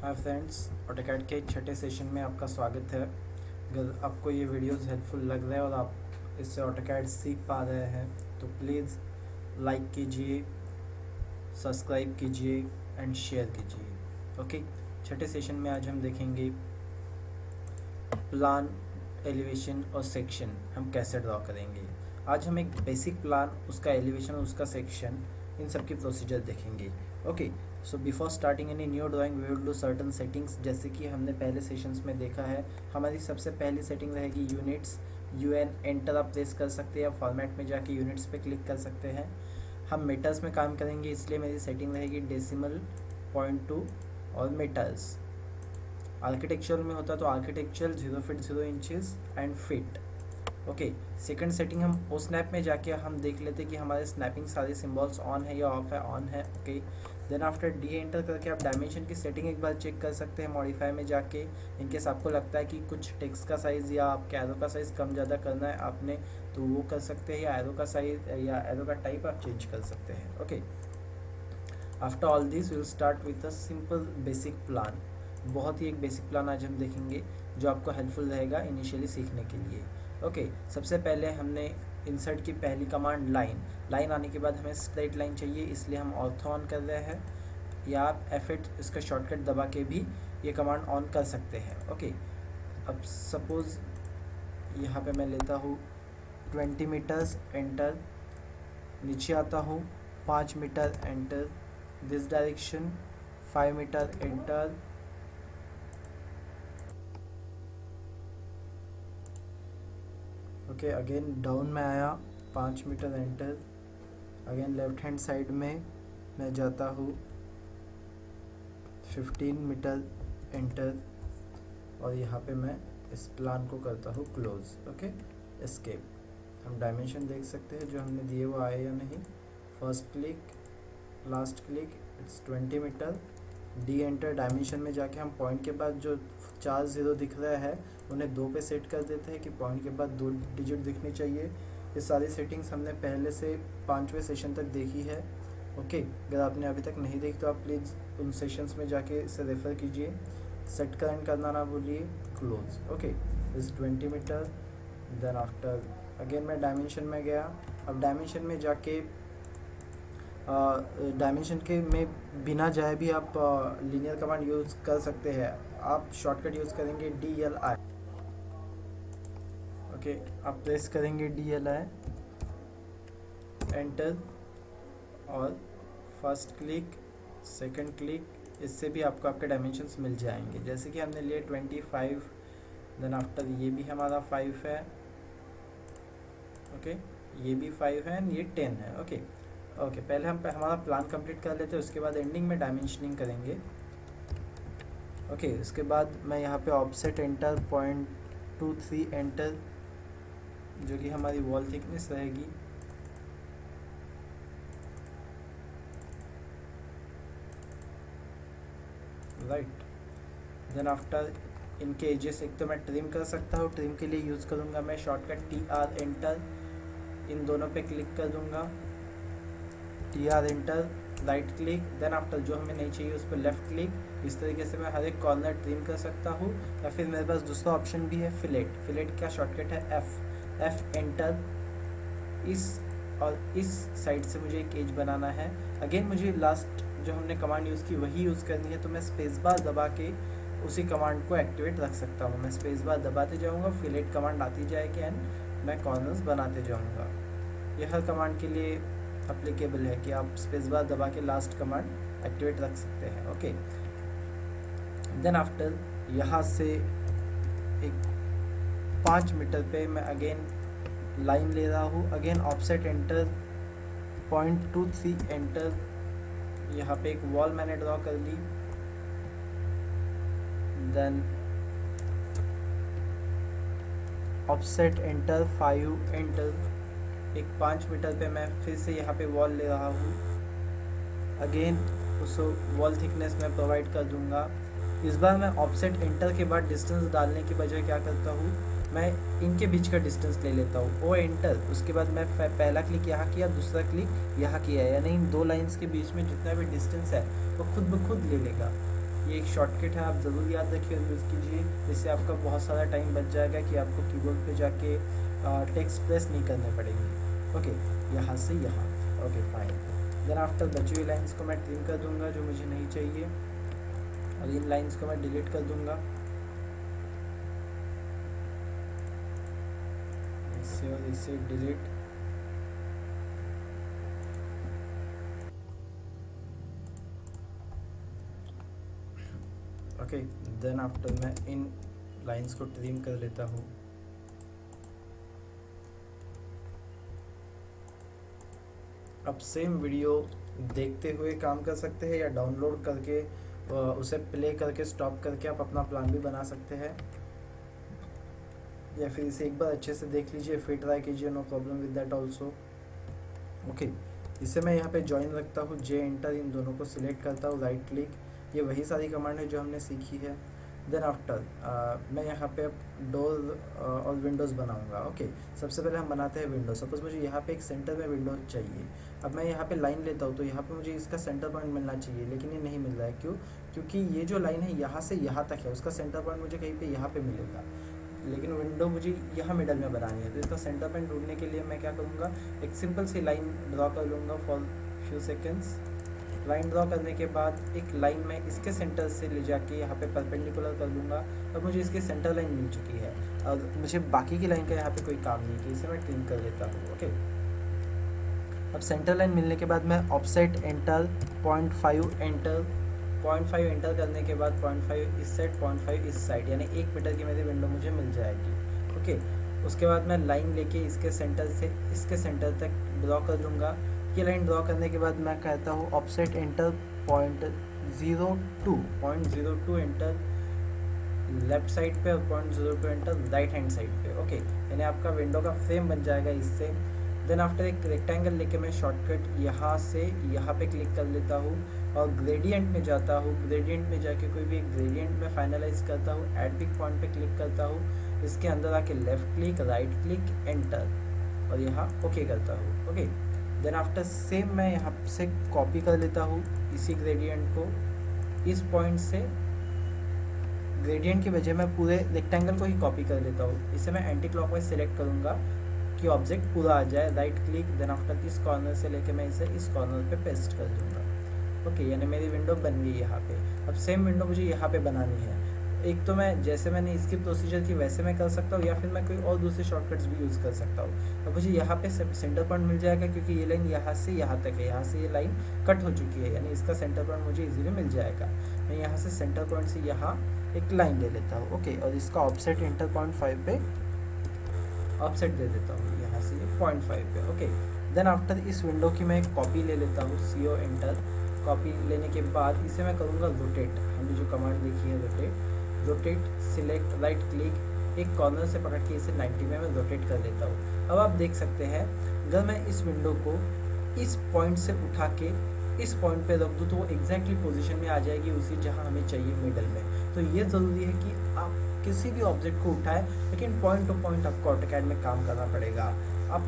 Hi friends, AutoCAD के छठे session में आपका स्वागत है। अगर आपको ये वीडियोस हेल्पफुल लग रहा है और आप इससे ऑटोकैड सीख पा रहे हैं तो प्लीज़ लाइक कीजिए, सब्सक्राइब कीजिए एंड शेयर कीजिए। ओके, छठे सेशन में आज हम देखेंगे प्लान, एलिवेशन और सेक्शन हम कैसे ड्रॉ करेंगे। आज हम एक बेसिक प्लान, उसका एलिवेशन और उसका सेक्शन, इन सब की प्रोसीजर देखेंगे। Okay, so before starting any new drawing we will do certain settings. जैसे कि हमने पहले सेशंस में देखा है, हमारी सबसे पहली सेटिंग रहेगी यूनिट्स। UN एंटर आप प्रेस कर सकते हैं, फॉर्मेट में जाके यूनिट्स पे क्लिक कर सकते हैं। हम मीटर्स में काम करेंगे, इसलिए मेरी सेटिंग रहेगी डेसिमल, पॉइंट टू और मीटर्स। आर्किटेक्चरल में होता तो architectural 0 feet 0 inches and feet. Okay, second setting हम ओ स्नैप में जाके हम देख लेते कि हमारे स्नैपिंग सारे सिंबल्स ऑन है या ऑफ है। ऑन है, okay. Then after D enter करके आप डायमेंशन की सेटिंग एक बार चेक कर सकते हैं मॉडिफाई में जाके। इनकेस आपको लगता है कि कुछ टेक्स्ट का साइज़ या आपके एरो का साइज़ कम ज़्यादा करना है आपने, तो वो कर सकते हैं, या एरो का साइज या एरो का टाइप आप चेंज कर सकते हैं। Okay, after all this will start with a simple basic plan. बहुत ही एक बेसिक प्लान आज हम देखेंगे जो आपको हेल्पफुल रहेगा इनिशियली सीखने के लिए। ओके, सबसे पहले हमने इंसर्ट की पहली कमांड लाइन आने के बाद हमें स्ट्रेट लाइन चाहिए, इसलिए हम ऑर्थो ऑन कर रहे हैं, या आप F8 इसका शॉर्टकट दबा के भी ये कमांड ऑन कर सकते हैं। ओके, अब सपोज़ यहाँ पे मैं लेता हूँ 20 मीटर्स, एंटर। नीचे आता हूँ 5 metre, enter. This direction 5 metre, enter. Okay, again down में आया 5 metre, enter. Again left hand side में मैं जाता हूँ 15 मीटर, एंटर। और यहाँ पे मैं इस प्लान को करता हूँ क्लोज। Okay, escape. हम डायमेंशन देख सकते हैं जो हमने दिए वो आए या नहीं। First click, last click, it's 20 metre. D enter. Dimension में जाके हम पॉइंट के बाद जो 4 0 दिख रहा है उन्हें 2 पे सेट कर देते हैं कि पॉइंट के बाद 2 डिजिट दिखनी चाहिए। ये सारी सेटिंग्स हमने पहले से 5वें सेशन तक देखी है। ओके, अगर आपने अभी तक नहीं देखी तो आप प्लीज़ उन सेशंस में जाके इसे रेफ़र कीजिए। सेट करंट करना ना भूलिए, क्लोज। ओके, इस 20 मीटर। देन आफ्टर अगेन मैं डायमेंशन में गया। अब डायमेंशन में जाके डायमेंशन के में बिना जाए भी आप लीनियर कमांड यूज़ कर सकते हैं। आप शॉर्टकट यूज़ करेंगे DLI। ओके, आप प्रेस करेंगे DLI, एंटर। और फर्स्ट क्लिक, सेकंड क्लिक, इससे भी आपको आपके डायमेंशंस मिल जाएंगे। जैसे कि हमने लिए 25। देन आफ्टर ये भी हमारा 5 है। ओके, ये भी 5 है एंड ये 10 है। ओके, पहले हम हमारा प्लान कंप्लीट कर लेते हैं, उसके बाद एंडिंग में डायमेंशनिंग करेंगे। ओके, उसके बाद मैं यहाँ पे ऑफसेट एंटर, 0.23 एंटर, जो कि हमारी वॉल थिकनेस रहेगी। राइट। देन आफ्टर इनके एजेस एक तो मैं ट्रिम कर सकता हूँ, ट्रिम के लिए यूज़ करूँगा मैं शॉर्टकट TR एंटर। इन दोनों पे क्लिक कर दूँगा, TR enter, right click. Then after जो हमें नहीं चाहिए उस पर लेफ़्ट क्लिक। इस तरीके से मैं हर एक कॉर्नर ट्रिम कर सकता हूँ। या फिर मेरे पास दूसरा ऑप्शन भी है, फिलेट का शॉर्टकट है F एंटर। इस और इस साइड से मुझे एक एज बनाना है। अगेन मुझे लास्ट जो हमने कमांड यूज़ की वही यूज़ करनी है, तो मैं स्पेस बार दबा के उसी कमांड को एक्टिवेट रख सकता हूँ। मैं स्पेस बार दबाते जाऊँगा, फिलेट कमांड आती जाएगी एंड मैं कॉर्नर्स बनाते जाऊँगा। यह हर कमांड के लिए अप्लीकेबल है कि आप स्पेस बार दबा के लास्ट कमांड एक्टिवेट रख सकते हैं। ओके, देन आफ्टर यहाँ से एक 5 मीटर पे मैं अगेन लाइन ले रहा हूँ। Again offset enter, 0.23 enter. यहाँ पे एक वॉल मैंने ड्रॉ कर ली। Then offset enter, 5 enter. एक 5 मीटर पे मैं फिर से यहाँ पे वॉल ले रहा हूँ। अगेन उस वॉल थिकनेस में प्रोवाइड कर दूँगा। इस बार मैं ऑफसेट एंटर के बाद डिस्टेंस डालने की बजाय क्या करता हूँ, मैं इनके बीच का डिस्टेंस ले लेता हूँ, ओ एंटर। उसके बाद मैं पहला क्लिक यहाँ किया, दूसरा क्लिक यहाँ किया, यानी इन 2 लाइंस के बीच में जितना भी डिस्टेंस है वो खुद ब खुद ले लेगा। ये एक शॉर्टकट है, आप ज़रूर याद रखिए और यूज़ कीजिए, जिससे आपका बहुत सारा टाइम बच जाएगा कि आपको कीबोर्ड पे जाके टेक्स्ट प्रेस नहीं करने पड़ेंगे। ओके, यहाँ से यहाँ। Okay fine. देन आफ्टर बची हुई लाइन्स को मैं ट्रिम कर दूंगा जो मुझे नहीं चाहिए, और इन लाइन्स को मैं डिलीट कर दूंगा, इससे और इससे डिलीट। ओके, देन आफ्टर मैं इन लाइंस को ट्रिम कर लेता हूँ। अब सेम वीडियो देखते हुए काम कर सकते हैं या डाउनलोड करके उसे प्ले करके स्टॉप करके आप अपना प्लान भी बना सकते हैं, या फिर इसे एक बार अच्छे से देख लीजिए, फिर ट्राई कीजिए, no problem with that also. Okay, इसे मैं यहाँ पे ज्वाइन रखता हूँ, जे एंटर, इन दोनों को सिलेक्ट करता हूँ, राइट क्लिक, ये वही सारी कमांड है जो हमने सीखी है। देन आफ्टर मैं यहाँ पे डोर और विंडोज़ बनाऊंगा। ओके, सबसे पहले हम बनाते हैं विंडो। सपोज मुझे यहाँ पे एक सेंटर में विंडो चाहिए। अब मैं यहाँ पे लाइन लेता हूँ तो यहाँ पे मुझे इसका सेंटर पॉइंट मिलना चाहिए, लेकिन ये नहीं मिल रहा है। क्यों? क्योंकि ये जो लाइन है यहाँ से यहाँ तक है, उसका सेंटर पॉइंट मुझे कहीं पे यहाँ पे मिलेगा, लेकिन विंडो मुझे यहाँ मिडल में बनानी है। तो इसका सेंटर पॉइंट ढूंढने के लिए मैं क्या करूँगा, एक सिंपल सी लाइन ड्रॉ कर लूँगा for few seconds. Line draw करने के बाद एक लाइन में इसके सेंटर से ले जाके यहाँ पे परपेंडिकुलर कर दूंगा। अब मुझे इसकी सेंटर लाइन मिल चुकी है और मुझे बाकी की लाइन का यहाँ पे कोई काम नहीं कि इसे मैं ट्रिम कर लेता हूँ। ओके, अब सेंटर लाइन मिलने के बाद मैं ऑफसेट एंटर, 0.5 एंटर, 0.5 एंटर करने के बाद 0.5 इस साइड, 0.5 इस साइड, यानी 1 मीटर की मेरी विंडो मुझे मिल जाएगी। ओके, उसके बाद मैं लाइन लेके इसके सेंटर से इसके सेंटर तक ड्रॉ कर दूँगा। ये लाइन ड्रॉ करने के बाद मैं कहता हूँ offset enter, 0.02 enter left side पे और 0.02 एंटर राइट हैंड साइड पे। ओके, यानी आपका विंडो का फ्रेम बन जाएगा इससे। देन आफ्टर एक रेक्टेंगल लेके मैं शॉर्टकट यहाँ से यहाँ पे क्लिक कर लेता हूँ और ग्रेडियंट में जाता हूँ। ग्रेडियंट में जाके कोई भी एक ग्रेडियंट में फाइनलाइज करता हूँ, एड पिक पॉइंट पे क्लिक करता हूँ, इसके अंदर आके left click, right click, enter, और यहाँ ओके करता हूँ। ओके, देन आफ्टर सेम मैं यहाँ से कॉपी कर लेता हूँ इसी ग्रेडियंट को, इस पॉइंट से ग्रेडियंट की वजह मैं पूरे रेक्टेंगल को ही कॉपी कर लेता हूँ। इसे मैं एंटी क्लॉकवाइज सेलेक्ट करूँगा कि ऑब्जेक्ट पूरा आ जाए, राइट क्लिक, देन आफ्टर इस कॉर्नर से लेके मैं इसे इस कॉर्नर पे पेस्ट कर दूँगा। ओके, यानी मेरी विंडो बन गई यहाँ पे। अब सेम विंडो मुझे यहाँ पे बनानी है। एक तो मैं जैसे मैंने इसकी प्रोसीजर की वैसे मैं कर सकता हूँ, या फिर मैं कोई और दूसरे शॉर्टकट्स भी यूज़ कर सकता हूँ। अब मुझे यहाँ पे सेंटर पॉइंट मिल जाएगा क्योंकि ये लाइन यहाँ से यहाँ तक है, यहाँ से ये लाइन कट हो चुकी है, यानी इसका सेंटर पॉइंट मुझे इजीली मिल जाएगा। मैं यहाँ से सेंटर पॉइंट से यहाँ एक लाइन ले लेता हूँ। ओके, और इसका ऑफसेट इंटर 0.5 पे ऑफसेट दे देता हूँ, यहाँ से ये 0.5 पे। ओके, देन आफ्टर इस विंडो की मैं एक कॉपी ले लेता हूँ, CO एंटर। कॉपी लेने के बाद इसे मैं करूँगा रोटेट। हमने जो कमांड देखी है रोटेट, सिलेक्ट, राइट क्लिक, एक कॉर्नर से पकड़ के इसे 90 में मैं रोटेट कर लेता हूँ। अब आप देख सकते हैं, अगर मैं इस विंडो को इस पॉइंट से उठा के इस पॉइंट पे रख दूँ तो वो एग्जैक्टली पोजीशन में आ जाएगी उसी जहाँ हमें चाहिए, मिडल में। तो ये ज़रूरी है कि आप किसी भी ऑब्जेक्ट को उठाएं, लेकिन पॉइंट टू पॉइंट आपको ऑटोकैड में काम करना पड़ेगा। आप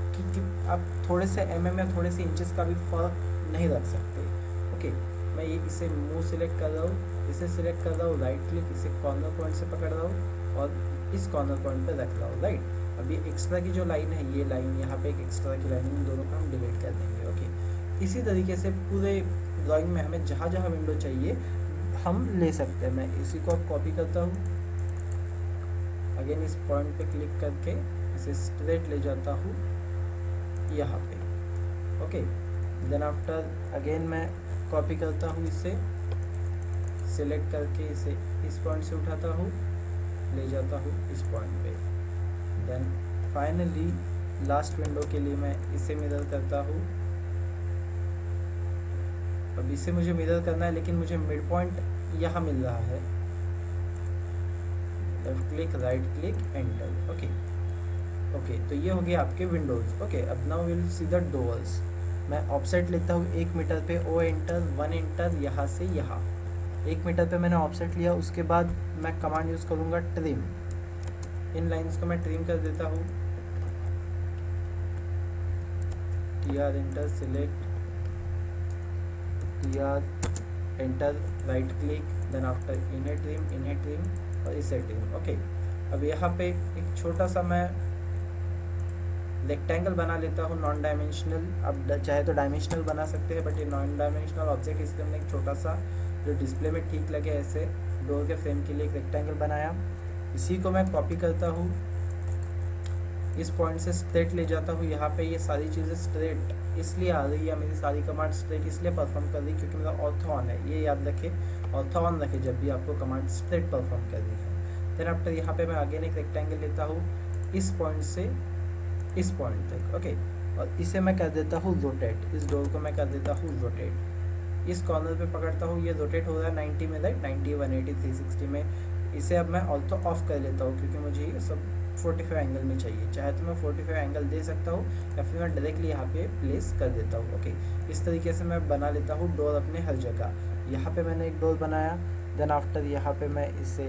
थोड़े से mm या थोड़े से इंचेस का भी फ़र्क नहीं रख सकते। ओके, मैं ये इसे मूव सिलेक्ट कर रहा हूँ, इसे सिलेक्ट कर रहा हूँ, राइट क्लिक, इसे कॉर्नर पॉइंट से पकड़ रहा हूँ और इस कॉर्नर पॉइंट पे रख रहा हूँ, राइट। अब ये एक्स्ट्रा की जो लाइन है, ये लाइन यहाँ पे एक एक्स्ट्रा की लाइन, इन दोनों को हम डिलीट कर देंगे। ओके, इसी तरीके से पूरे ड्राइंग में हमें जहाँ जहाँ विंडो चाहिए हम ले सकते हैं। मैं इसी को अब कॉपी करता हूँ, अगेन इस पॉइंट पे क्लिक करके इसे स्ट्रेट ले जाता हूँ यहाँ पे। ओके, देन आफ्टर अगेन मैं कॉपी करता हूँ, इसे सिलेक्ट करके इसे इस पॉइंट से उठाता हूँ, ले जाता हूँ इस पॉइंट पे। देन फाइनली लास्ट विंडो के लिए मैं इसे मिरर करता हूँ। अब इसे मुझे मिरर करना है, लेकिन मुझे मिड पॉइंट यहाँ मिल रहा है, left click, right click, enter. Okay, तो ये हो गया आपके विंडोज़। ओके, अब now will see the doors. मैं ऑफसेट लेता हूँ 1 मीटर पे, O एंटर, 1 एंटर, यहाँ से यहाँ 1 मीटर पे मैंने ऑफसेट लिया। उसके बाद मैं कमांड यूज़ करूँगा ट्रिम। इन लाइंस को मैं ट्रिम कर देता हूँ, TR enter, select, TR enter, right click, then after inner trim और इसे ट्रिम। ओके, अब यहाँ पे एक छोटा सा मैं रेक्टेंगल बना लेता हूँ नॉन डायमेंशनल। अब चाहे तो डायमेंशनल बना सकते हैं, बट ये नॉन डायमेंशनल ऑब्जेक्ट, इसलिए हमने एक छोटा सा जो डिस्प्ले में ठीक लगे ऐसे डोर के फ्रेम के लिए एक रेक्टेंगल बनाया। इसी को मैं कॉपी करता हूँ, इस पॉइंट से स्ट्रेट ले जाता हूँ। यहाँ पे ये सारी चीज़ें स्ट्रेट इसलिए आ रही है, मेरी सारी कमांड स्ट्रेट इसलिए परफॉर्म कर रही है क्योंकि मेरा ऑर्थो ऑन है। ये याद रखें, ऑर्थो ऑन रखें जब भी आपको कमांड स्ट्रेट परफॉर्म करनी है। देन आफ्टर यहाँ पे मैं अगेन एक रेक्टेंगल लेता हूँ इस पॉइंट से इस पॉइंट तक। ओके, और इसे मैं कर देता हूँ रोटेट, इस डोर को मैं कर देता हूँ रोटेट। इस कॉर्नर पे पकड़ता हूँ, ये रोटेट हो रहा है 90 में, राइट, 90, 180, 360 में। इसे अब मैं ऑल्सो ऑफ कर लेता हूँ क्योंकि मुझे ये सब 45 एंगल में चाहिए। चाहे तो मैं 45 एंगल दे सकता हूँ या फिर मैं डायरेक्टली यहाँ पे प्लेस कर देता हूँ। ओके, इस तरीके से मैं बना लेता हूँ डोर अपने हर जगह। यहाँ पे मैंने एक डोर बनाया, देन आफ्टर यहाँ पे मैं इसे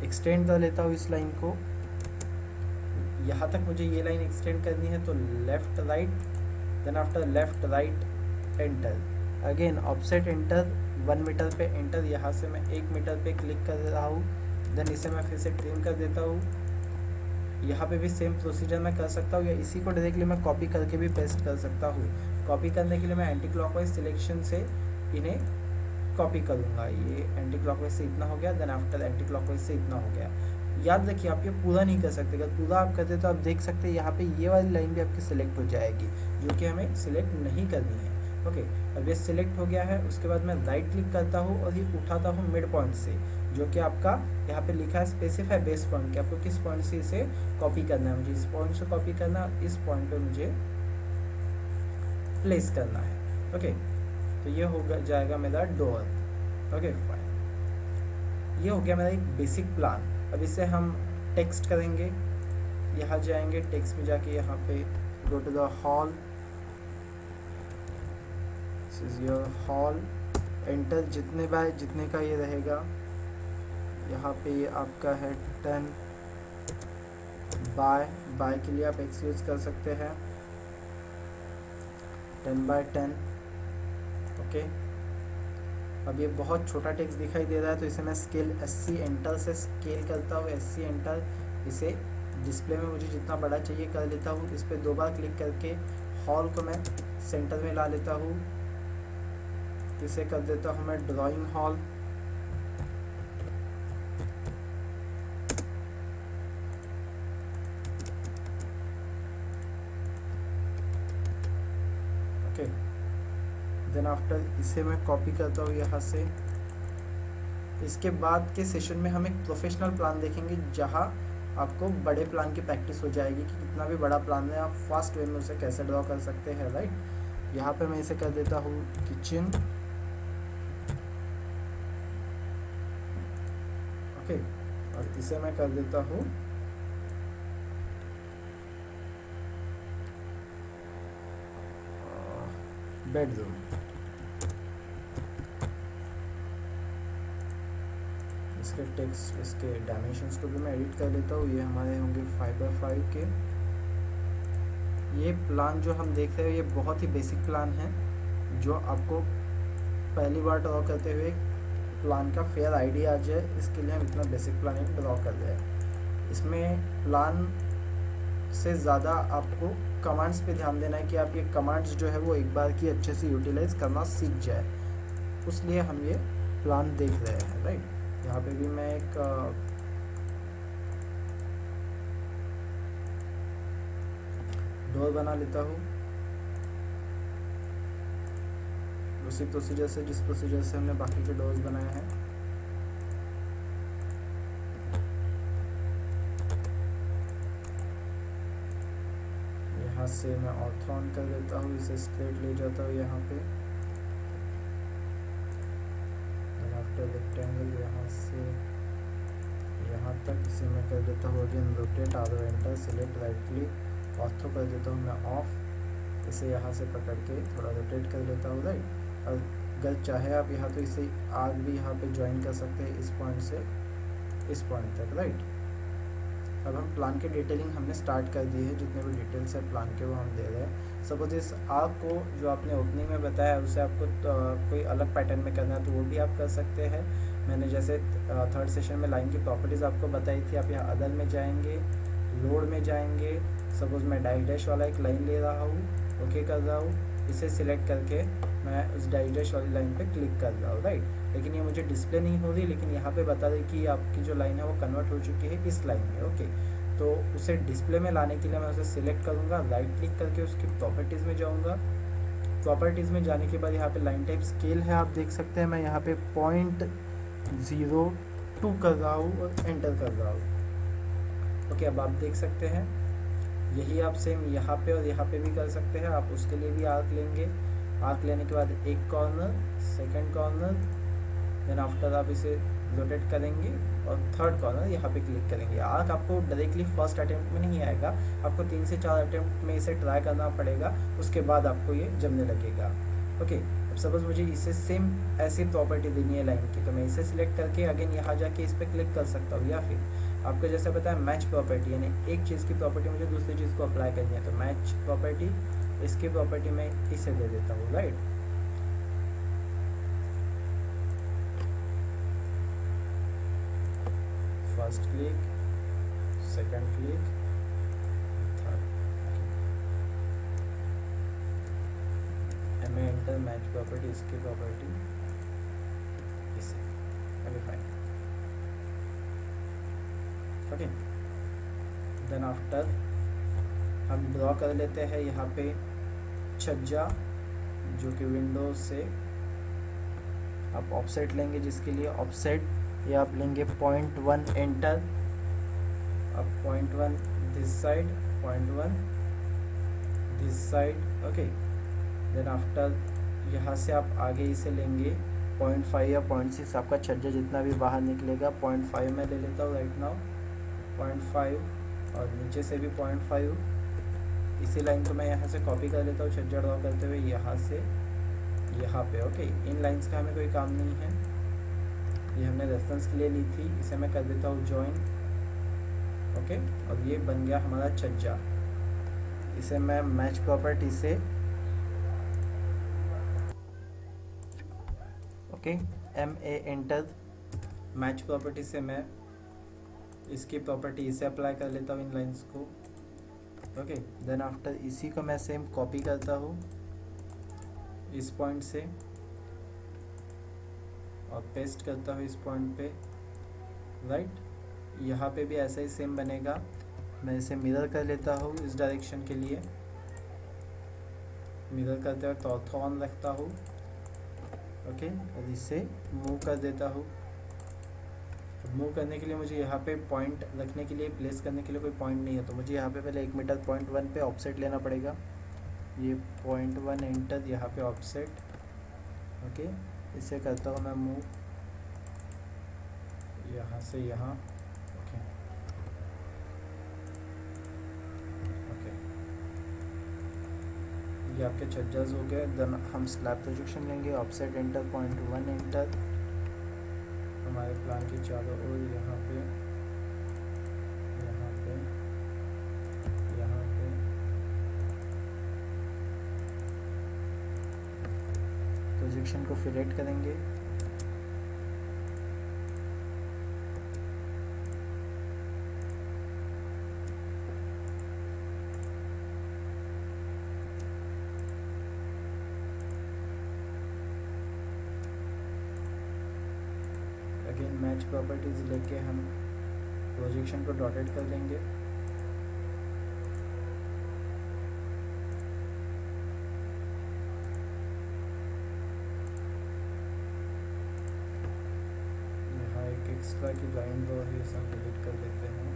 एक्सटेंड कर लेता हूँ इस लाइन को। यहाँ तक मुझे ये लाइन एक्सटेंड करनी है तो left right, then after left right enter, again offset enter, 1 metre पे एंटर। यहाँ से मैं 1 मीटर पे क्लिक कर रहा हूँ, देन इसे मैं फिर से ट्रिम कर देता हूँ। यहाँ पे भी सेम प्रोसीजर मैं कर सकता हूँ या इसी को डायरेक्टली मैं कॉपी करके भी पेस्ट कर सकता हूँ। कॉपी करने के लिए मैं एंटी क्लॉकवाइज सिलेक्शन से इन्हें कॉपी करूँगा। ये एंटी क्लॉकवाइज से इतना हो गया, देन आफ्टर एंटी क्लॉकवाइज से इतना हो गया। याद रखिए आप ये पूरा नहीं कर सकते, अगर पूरा आप करते तो आप देख सकते हैं यहाँ पे ये वाली लाइन भी आपकी सिलेक्ट हो जाएगी जो कि हमें सिलेक्ट नहीं करनी है। ओके, अब ये सिलेक्ट हो गया है। उसके बाद मैं राइट क्लिक करता हूँ और ये उठाता हूँ मिड पॉइंट से, जो कि आपका यहाँ पे लिखा है स्पेसिफाई बेस पॉइंट कि आपको किस पॉइंट से इसे कॉपी करना है। मुझे इस पॉइंट से कॉपी करना है, इस पॉइंट पे मुझे प्लेस करना है। ओके, तो ये हो जाएगा मेरा डोर। ओके फाइन, ये हो गया मेरा एक बेसिक प्लान। अब इसे हम टेक्स्ट करेंगे, यहाँ जाएंगे टेक्स्ट में जाके यहाँ पे go to the hall, this is your hall, enter, जितने बाय जितने का ये रहेगा। यहाँ पे ये आपका है 10 बाय के लिए आप एक्स यूज कर सकते हैं, 10x10। ओके, अब ये बहुत छोटा टेक्स्ट दिखाई दे रहा है तो इसे मैं स्केल 80 एंटर से स्केल करता हूँ, 80 एंटर। इसे डिस्प्ले में मुझे जितना बड़ा चाहिए कर लेता हूँ। इस पर 2 बार क्लिक करके हॉल को मैं सेंटर में ला लेता हूँ। इसे कर देता हूँ मैं drawing hall. Okay, then after इसे मैं कॉपी करता हूँ यहाँ से। इसके बाद के सेशन में हम एक प्रोफेशनल प्लान देखेंगे जहाँ आपको बड़े प्लान की प्रैक्टिस हो जाएगी कि कितना भी बड़ा प्लान है आप फास्ट वे में उसे कैसे ड्रॉ कर सकते हैं, राइट। यहाँ पे मैं इसे कर देता हूँ किचन। ओके, और इसे मैं कर देता हूँ बेडरूम। इसके टेक्स्ट, इसके डायमेंशंस को भी मैं एडिट कर लेता हूँ। ये हमारे होंगे 5x5 के। ये प्लान जो हम देख रहे हैं ये बहुत ही बेसिक प्लान है जो आपको पहली बार ड्रॉ करते हुए प्लान का फेयर आइडिया आ जाए, इसके लिए हम इतना बेसिक प्लान एक ड्रॉ कर रहे हैं। इसमें प्लान से ज़्यादा आपको कमांड्स पे ध्यान देना है कि आप ये कमांड्स जो है वो एक बार की अच्छे से यूटिलाइज करना सीख जाए, उसलिए हम ये प्लान देख रहे हैं, राइट। यहाँ पे भी मैं एक डोर बना लेता हूँ उसी प्रोसीजर से जिस प्रोसीजर से हमने बाकी के डोर्स बनाए हैं। यहाँ से मैं ऑर्थो ऑन कर देता हूँ, इसे स्ट्रेट ले जाता हूँ यहाँ पे, आफ्टर रेक्टेंगल यहाँ से यहाँ तक इसे मैं कर देता हूँ अगेन रोटेट, आरो enter, select, right click, ortho कर देता हूँ मैं ऑफ। इसे यहाँ से पकड़ के थोड़ा रोटेट कर लेता हूँ, राइट। और अगर चाहे आप यहाँ तो इसे आग भी यहाँ पे ज्वाइन कर सकते हैं इस पॉइंट से इस पॉइंट तक, राइट। अब हम प्लान के डिटेलिंग हमने स्टार्ट कर दी है, जितने भी डिटेल्स है प्लान के वो हम दे रहे हैं। सपोज इस आर्क को जो आपने ओपनिंग में बताया उसे आपको कोई अलग पैटर्न में करना है तो वो भी आप कर सकते हैं। मैंने जैसे थर्ड सेशन में लाइन की प्रॉपर्टीज़ आपको बताई थी, आप यहाँ अदर में जाएंगे, लोड में जाएंगे, सपोज मैं डाई डैश वाला एक लाइन ले रहा हूँ, ओके कर रहा हूँ, इसे सिलेक्ट करके मैं उस डाई डैश वाली लाइन पे क्लिक कर रहा हूँ, राइट। लेकिन ये मुझे डिस्प्ले नहीं हो रही, लेकिन यहाँ पे बता रही कि आपकी जो लाइन है वो कन्वर्ट हो चुकी है इस लाइन में, ओके। तो उसे डिस्प्ले में लाने के लिए मैं उसे सिलेक्ट करूँगा, राइट क्लिक करके उसकी प्रॉपर्टीज़ में जाऊँगा। प्रॉपर्टीज़ में जाने के बाद यहाँ पे लाइन टाइप स्केल है, आप देख सकते हैं मैं यहाँ पे 0.02 कर रहा हूँ और एंटर कर रहा हूँ, ओके। अब आप देख सकते हैं यही आप सेम यहाँ पे और यहाँ पे भी कर सकते हैं। आप उसके लिए भी आर्क लेंगे, आर्क लेने के बाद एक corner, second corner, then after आप इसे रोटेट करेंगे और थर्ड कॉर्नर यहाँ पे क्लिक करेंगे। आर्क आपको डायरेक्टली फर्स्ट अटेम्प्ट में नहीं आएगा, आपको 3 से 4 अटेम्प्ट में इसे ट्राई करना पड़ेगा, उसके बाद आपको ये जमने लगेगा, ओके। अब सपोज मुझे इसे सेम ऐसी प्रॉपर्टी देनी है लाइन की, तो मैं इसे सिलेक्ट करके अगेन यहाँ जाके इस पर क्लिक कर सकता हूँ, या फिर आपको जैसे बताया मैच प्रॉपर्टी, यानी एक चीज़ की प्रॉपर्टी मुझे दूसरी चीज़ को अप्लाई करनी है, तो मैच प्रॉपर्टी, इसकी प्रॉपर्टी मैं इसे दे देता हूँ, right. First click, second click, third, M enter match property, इसकी प्रॉपर्टी इसे, okay fine, okay. Then after हम ड्रॉ कर लेते हैं यहाँ पे छज्जा, जो कि विंडो से आप ऑफसेट लेंगे, जिसके लिए ऑफसेट ये आप लेंगे 0.1 एंटर, अब 0.1 this side, 0.1 this side, okay. Then after यहाँ से आप आगे इसे लेंगे 0.5 या 0.6, आपका छज्जा जितना भी बाहर निकलेगा 0.5 में ले लेता हूँ राइट नाउ, 0.5, और नीचे से भी 0.5। इसी लाइन को मैं यहाँ से कॉपी कर लेता हूँ छज्जा ड्रॉ करते हुए यहाँ से यहाँ पे, ओके। इन लाइंस का हमें कोई काम नहीं है, ये हमने रेफरेंस के लिए ली थी, इसे मैं कर देता हूँ ज्वाइन, ओके। और ये बन गया हमारा छज्जा। इसे मैं मैच प्रॉपर्टी से, okay, MA enter, match property से मैं इसकी प्रॉपर्टी इसे अप्लाई कर लेता हूँ इन लाइंस को, ओके। देन आफ्टर इसी को मैं सेम कॉपी करता हूँ इस पॉइंट से और पेस्ट करता हूँ इस पॉइंट पे, राइट। यहाँ पे भी ऐसा ही सेम बनेगा, मैं इसे मिरर कर लेता हूँ इस डायरेक्शन के लिए, मिरर करते हुए ऑर्थो ऑन रखता हूँ, ओके। और इसे मूव कर देता हूँ। मूव करने के लिए मुझे यहाँ पे पॉइंट रखने के लिए, प्लेस करने के लिए कोई पॉइंट नहीं है, तो मुझे यहाँ पे पहले 1 मीटर 0.1 पे ऑफसेट लेना पड़ेगा, ये 0.1 एंटर, यहाँ पे ऑफसेट, ओके। इसे करता हूँ मैं मूव यहाँ से यहाँ, ओके ओके। ये आपके छज्जाज हो गए। देन हम स्लैब प्रोजेक्शन लेंगे, ऑफसेट एंटर, 0.1 एंटर, हमारे प्लान के चारों ओर यहाँ पे, यहाँ पे, यहाँ पे, प्रोजेक्शन को फिलेट करेंगे, अगेन मैच प्रॉपर्टीज लेके हम प्रोजेक्शन को डॉटेड कर देंगे, यहाँ एक एक्स्ट्रा की लाइन रो है, इसे हम डिलीट कर देते हैं,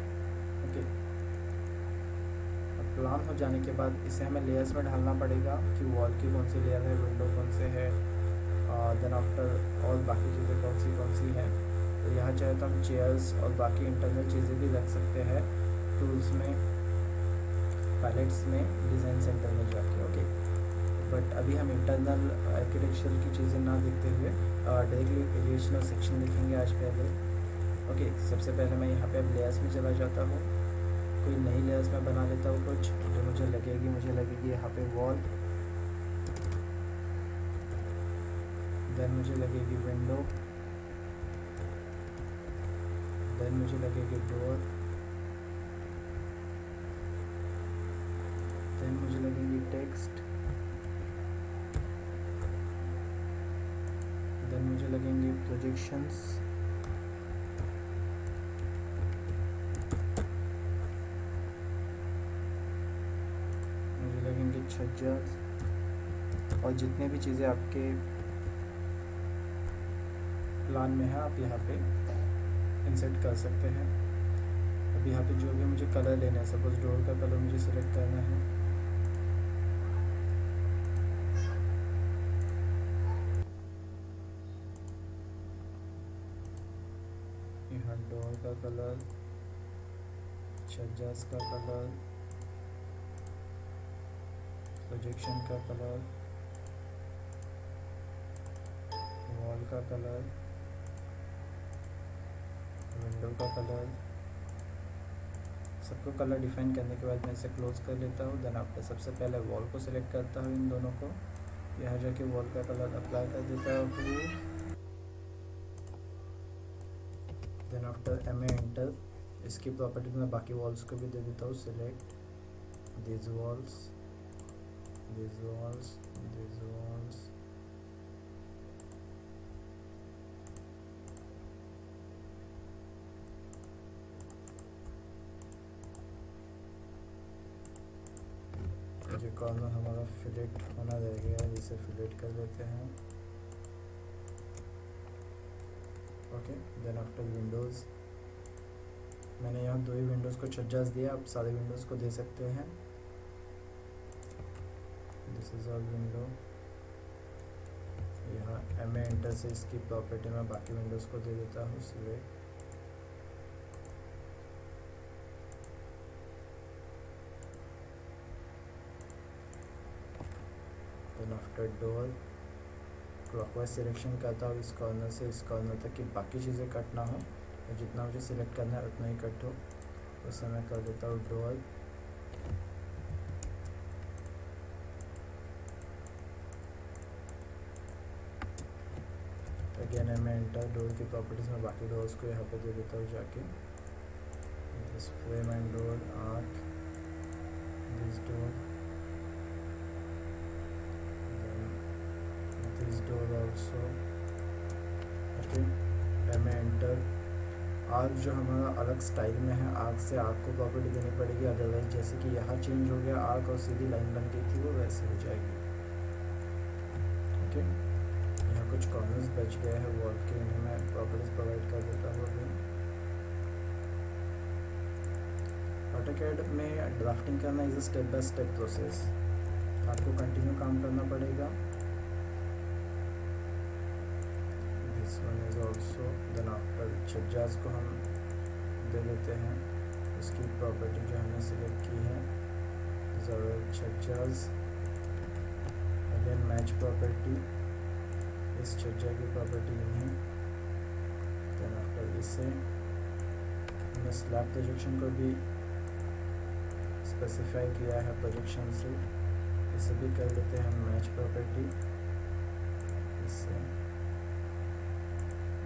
ओके। अब प्लान हो जाने के बाद इसे हमें लेयर्स में ढालना पड़ेगा कि वॉल की कौन सी लेयर है, विंडो कौन से है, देन आफ्टर और बाकी चीज़ें कौन सी हैं। तो यहाँ चाहे तो हम चेयर्स और बाकी इंटरनल चीज़ें भी रख सकते हैं टूल्स में, पैलेट्स में, डिज़ाइन सेंटर में जाके, ओके। बट अभी हम इंटरनल आर्किटेक्चर की चीज़ें ना देखते हुए डायरेक्टली एलिवेशन सेक्शन देखेंगे आज पहले, ओके। सबसे पहले मैं यहाँ पे अब लेयर्स में चला जाता हूँ, कोई नई लेयर्स में बना लेता हूँ कुछ जो मुझे लगेगी यहाँ पे वॉल, देन मुझे लगेगी विंडो, देन मुझे लगेगी डोर, देन मुझे लगेगी टेक्स्ट, देन मुझे लगेंगे प्रोजेक्शंस, मुझे लगेंगे छज्जास, और जितने भी चीज़ें आपके प्लान में है आप यहाँ पे इंसर्ट कर सकते हैं। अब यहाँ पे जो भी मुझे कलर लेना है, सपोज डोर का कलर मुझे सिलेक्ट करना है, यहाँ डोर का कलर, छज्जास का कलर, प्रोजेक्शन का कलर, वॉल का कलर, विंडो का कलर, सबको कलर डिफाइन करने के बाद मैं इसे क्लोज कर लेता हूँ। देन आफ्टर सबसे पहले वॉल को सिलेक्ट करता हूँ, इन दोनों को यहाँ जाके वॉल का कलर अप्लाई कर देता हूँ। देन आफ्टर एम एंटर, इसकी प्रॉपर्टी में बाकी वॉल्स को भी दे देता हूँ, select these walls, these walls, these walls, जो कॉर्नर हमारा फिलेट होना रह गया है इसे फिलेट कर लेते हैं। ओके, देन आफ्टर विंडोज़, मैंने यहाँ 2 ही विंडोज़ को छज्जास दिया, आप सारे विंडोज़ को दे सकते हैं। दिस इज ऑल विंडो, यहाँ एम एंटर से इसकी प्रॉपर्टी में बाकी विंडोज़ को दे देता हूँ, select, then after door clockwise selection करता हूँ, इस कॉर्नर से इस कॉर्नर तक कि बाकी चीज़ें कट ना हो, और जितना मुझे सिलेक्ट करना है उतना ही कट हो, उसे मैं कर देता हूँ डोर। अगेन मैं एंटर, डोर की प्रॉपर्टीज़ में बाकी डोर्स को यहाँ पे दे देता हूँ जाके, this frame and door, arc, this door, this door also. Okay, मैं एंटर, आर्क जो हमारा अलग स्टाइल में है, आर्क से आर्क को प्रॉपर्टी देनी पड़ेगी, अदरवाइज जैसे कि यहाँ चेंज हो गया आर्क और सीधी लाइन बन गई थी वो वैसे हो जाएगी। ओके, यहाँ कुछ कॉर्नर्स बच गए हैं वॉल के, इन्हें मैं प्रॉपर्टीज प्रोवाइड कर देता हूँ अभी। ऑटोकैड में ड्राफ्टिंग करना is a step by step process, आपको कंटिन्यू काम करना पड़ेगा। This one is also, then after छज्जास को हम दे देते हैं उसकी प्रॉपर्टी जो हमने सिलेक्ट की है, छज्जास, अगेन मैच प्रॉपर्टी, इस छज्जा की प्रॉपर्टी नहीं, देन आफ्टर इसे हमने स्लैब प्रोजेक्शन को भी स्पेसिफाई किया है प्रोजेक्शन से, इसे भी कर लेते हैं मैच प्रॉपर्टी, इससे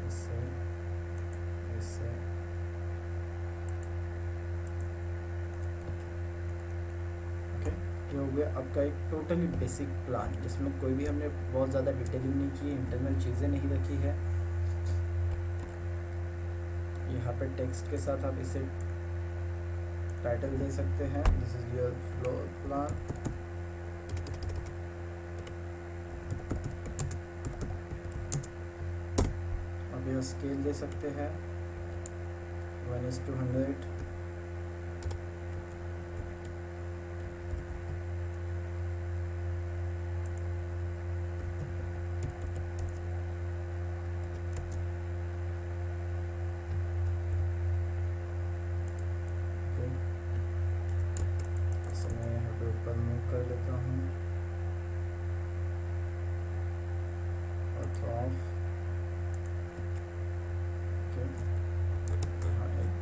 इससे इससे। ओके, ये हो गया आपका एक टोटली बेसिक प्लान, जिसमें कोई भी हमने बहुत ज़्यादा डिटेलिंग नहीं की, इंटरनल चीज़ें नहीं रखी है। यहाँ पे टेक्स्ट के साथ आप इसे टाइटल दे सकते हैं, this is your floor plan, अब यह स्केल दे सकते हैं 1:100, ऊपर मूव कर लेता हूँ और ऑफ। ओके, यहाँ एक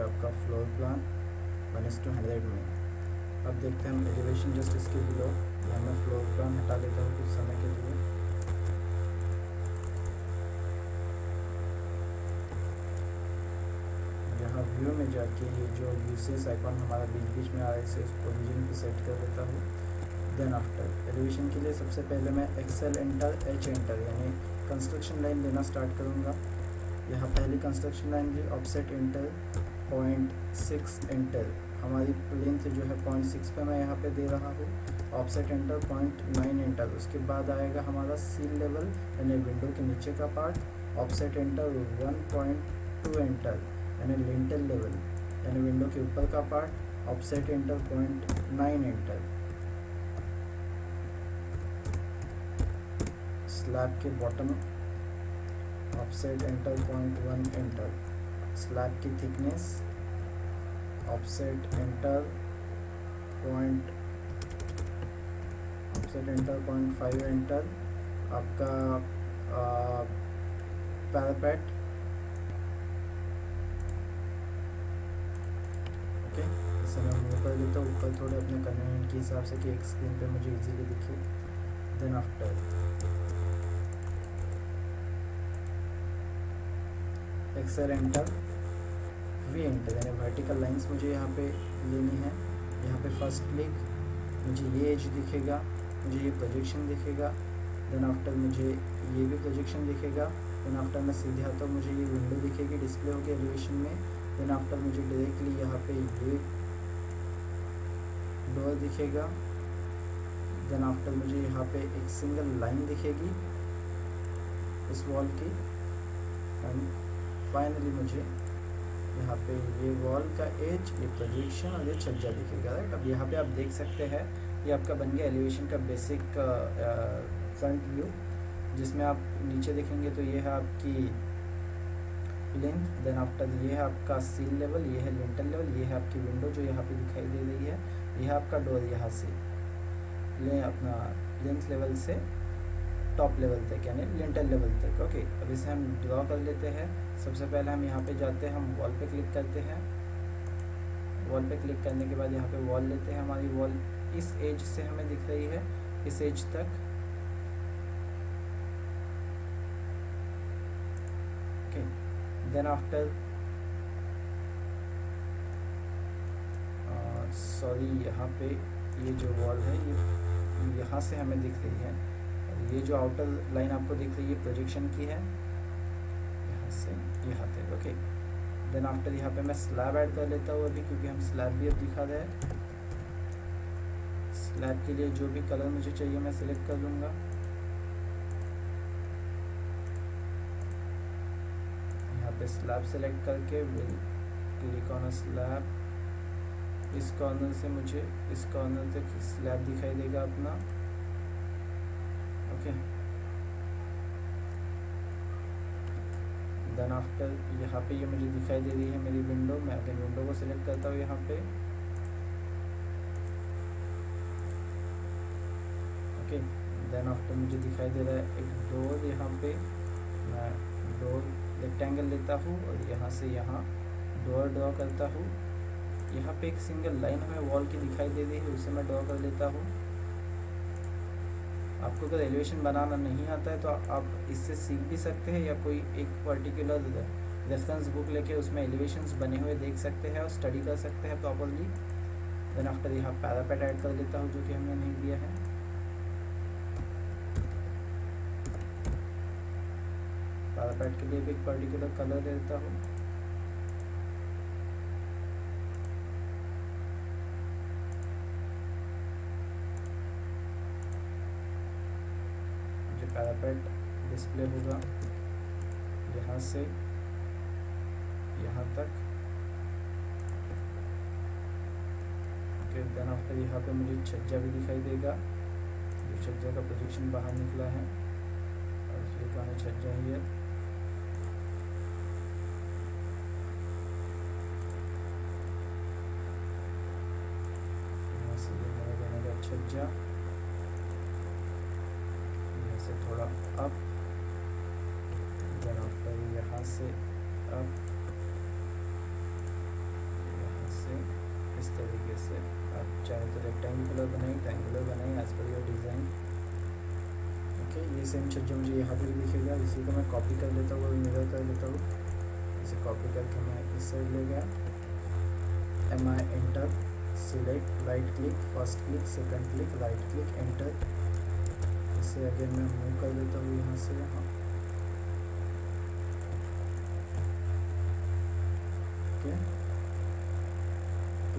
गया आपका फ्लोर प्लान 1:100 में। अब देखते हैं हम एलिवेशन जस्ट इसके बिलो। यहाँ मैं फ्लोर प्लान हटा लेता हूँ कुछ समय के लिए। यहाँ व्यू में जाके ये जो यूसेस आइकॉन हमारा बीच बीच में आ रहा है इसे पोजीशन पे सेट कर देता हूँ। देन आफ्टर एलिवेशन के लिए सबसे पहले मैं एक्सेल एंटर एच एंटर यानी कंस्ट्रक्शन लाइन लेना स्टार्ट करूँगा। यहाँ पहली कंस्ट्रक्शन लाइन ली, ऑफसेट एंटर 0.6 एंटर, हमारी लेंथ जो है 0.6 पे मैं यहाँ पे दे रहा हूँ। ऑफसेट एंटर 0.9 एंटर, उसके बाद आएगा हमारा सील लेवल यानी विंडो के नीचे का पार्ट। ऑफसेट एंटर 1.2 एंटर यानी लिंटल लेवल यानी विंडो के ऊपर का part. Offset enter 0.9 enter, slab के bottom offset enter 0.1 enter, slab की थिकनेस ऑफसेट एंटर 0.5 एंटर। आपका पैरापेट ओके, इसे मैं मूव कर देता हूँ ऊपर थोड़े अपने कन्वीनियंट के हिसाब से कि एक स्क्रीन पे मुझे इजीली दिखे। Then after XL enter V enter यानी वर्टिकल लाइंस मुझे यहाँ पे लेनी है। यहाँ पे फर्स्ट क्लिक, मुझे ये एज दिखेगा, मुझे ये प्रोजेक्शन दिखेगा। देन आफ्टर मुझे ये भी प्रोजेक्शन दिखेगा। देन आफ्टर मैं सीधे आता हूँ, मुझे ये विंडो दिखेगी, डिस्प्ले होगी एलिवेशन में। देन आफ्टर मुझे डायरेक्टली यहाँ पे ये डोर दिखेगा। देन आफ्टर मुझे यहाँ पे एक सिंगल लाइन दिखेगी इस वॉल की। एंड फाइनली मुझे यहाँ पे ये वॉल का एज, ये प्रोजेक्शन और ये छज्जा दिखेगा, राइट। अब यहाँ पे आप देख सकते हैं ये आपका बन गया एलिवेशन का बेसिक फ्रंट व्यू, जिसमें आप नीचे देखेंगे तो ये है आपकी लेंथ। देन आफ्टर ये है आपका सील लेवल, ये है लिंटल लेवल, ये है आपकी विंडो जो यहाँ पे दिखाई दे रही है, ये है आपका डोर यहाँ से ले अपना लेंथ लेवल से टॉप लेवल तक यानी लिंटल लेवल तक। ओके, अब इसे हम ड्रॉ कर लेते हैं। सबसे पहले हम यहाँ पे जाते हैं, हम वॉल पे क्लिक करते हैं। वॉल पे क्लिक करने के बाद यहाँ पे वॉल लेते हैं। हमारी वॉल इस एज से हमें दिख रही है, इस एज तक। ओके, देन आफ्टर सॉरी यहाँ पे ये जो वॉल है ये यहाँ से हमें दिख रही है। ये जो आउटर लाइन आपको दिख रही है प्रोजेक्शन की है, यहाँ से यहाँ तक। ओके, देन आफ्टर यहाँ पे मैं स्लैब ऐड कर लेता हूँ अभी, क्योंकि हम स्लैब भी अब दिखा रहे हैं। स्लैब के लिए जो भी कलर मुझे चाहिए मैं सिलेक्ट कर लूँगा। यहाँ पे स्लैब सेलेक्ट करके will click on a slab. इस कॉर्नर से मुझे इस कॉर्नर तक स्लैब दिखाई देगा अपना। ओके, देन आफ्टर यहाँ पे ये मुझे दिखाई दे रही है मेरी विंडो। मैं अगर विंडो को सिलेक्ट करता हूँ यहाँ पे। ओके, देन आफ्टर मुझे दिखाई दे रहा है एक डोर यहाँ पे। मैं डोर रेक्टेंगल लेता हूँ और यहाँ से यहाँ डोर ड्रॉ करता हूँ। यहाँ पे एक सिंगल लाइन हमें वॉल की दिखाई दे रही है, उसे मैं ड्रॉ कर लेता हूँ। आपको अगर एलिवेशन बनाना नहीं आता है तो आप इससे सीख भी सकते हैं, या कोई एक पर्टिकुलर रेफरेंस बुक लेके उसमें एलिवेशंस बने हुए देख सकते हैं और स्टडी कर सकते हैं प्रॉपरली। देन आफ्टर यहाँ पैरापेट ऐड कर देता हूँ जो कि हमने नहीं दिया है। पैरापेट के लिए भी एक पर्टिकुलर कलर देता हूँ। पैरापेट डिस्प्ले होगा यहाँ से यहाँ तक। ओके, देन आफ्टर यहाँ पे मुझे छज्जा भी दिखाई देगा, जो छज्जा का प्रोजेक्शन बाहर निकला है और इसलिए कौन छज्जा ही है। यहाँ से ये बनेगा छज्जा, से थोड़ा अप। देन आफ्टर यहाँ से अप। तरीके से आप चाहे तो रेक्टेंगुलर बनाइए, ट्रायंगुलर बनाइए as per your design. Okay, ये सेम चीज़ जो मुझे यहाँ पे भी दिखेगा, इसी को मैं कॉपी कर लेता हूँ और मिरर कर लेता हूँ। इसे कॉपी करके मैं इस साइड ले गया, MI enter, select, right click, first click, second click, right click, enter. इसे अगेन मैं मूव कर देता हूँ यहाँ से यहाँ। ओके,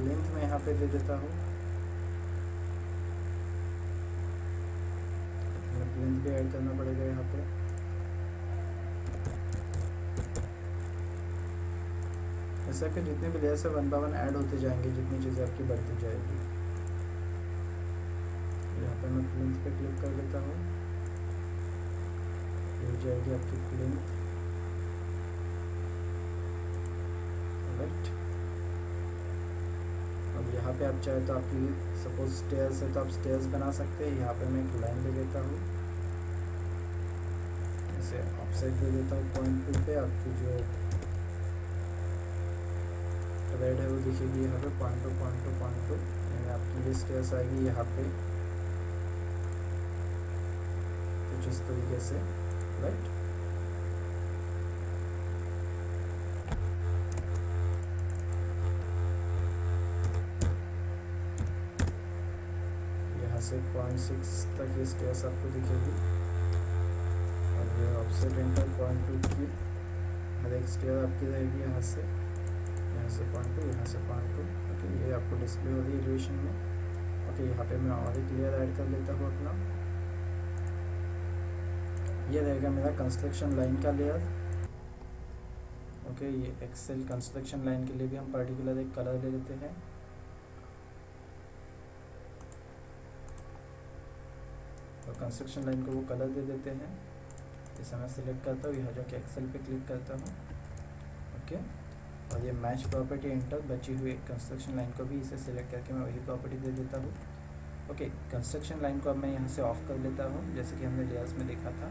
लेंथ में यहाँ पे दे देता हूँ, लेंथ भी ऐड करना पड़ेगा यहाँ पे। ऐसा कि जितने भी लेयर्स है 1 बाय 1 ऐड होते जाएंगे, जितनी चीज़ें आपकी बढ़ती जाएगी। यहाँ पे मैं लेंथ पे क्लिक कर देता हूँ, ये हो जाएगी आपकी लेंथ। राइट, अब यहाँ पे आप चाहे तो आपकी सपोज स्टेयर्स है तो आप स्टेयर्स बना सकते हैं। यहाँ पे मैं एक लाइन दे देता हूँ, इसे ऑफसेट दे देता हूँ पॉइंट 2 पे। आपकी जो रेड है वो दिखेगी यहाँ पे पॉइंट 2 यानी आपकी ये स्टेयर्स आएगी यहाँ पे कुछ इस तरीके से। राइट, यहाँ से 0.6 तक ये स्टेयर्स आपको दिखेगी और ये ऑफसेट एंटर 0.2 की हर एक स्टेयर आपकी रहेगी यहाँ से 0.2, यहाँ से 0.2। ओके, ये आपको डिस्प्ले हो रही है एलिवेशन में। ओके, यहाँ पे मैं और एक लेयर ऐड कर लेता हूँ अपना। ये रहेगा मेरा कंस्ट्रक्शन लाइन का लेयर। ओके, ये एक्सेल कंस्ट्रक्शन लाइन के लिए भी हम पर्टिकुलर एक कलर ले लेते हैं। और कंस्ट्रक्शन लाइन को वो कलर दे देते हैं। इसे मैं सिलेक्ट करता हूँ, यहाँ जाके एक्सेल पे क्लिक करता हूँ। ओके, और ये मैच प्रॉपर्टी एंटर, बची हुई कंस्ट्रक्शन लाइन को भी इसे सिलेक्ट करके मैं वही प्रॉपर्टी दे देता हूँ। ओके, कंस्ट्रक्शन लाइन को अब मैं यहाँ से ऑफ कर लेता हूँ, जैसे कि हमने लेयर्स में देखा था।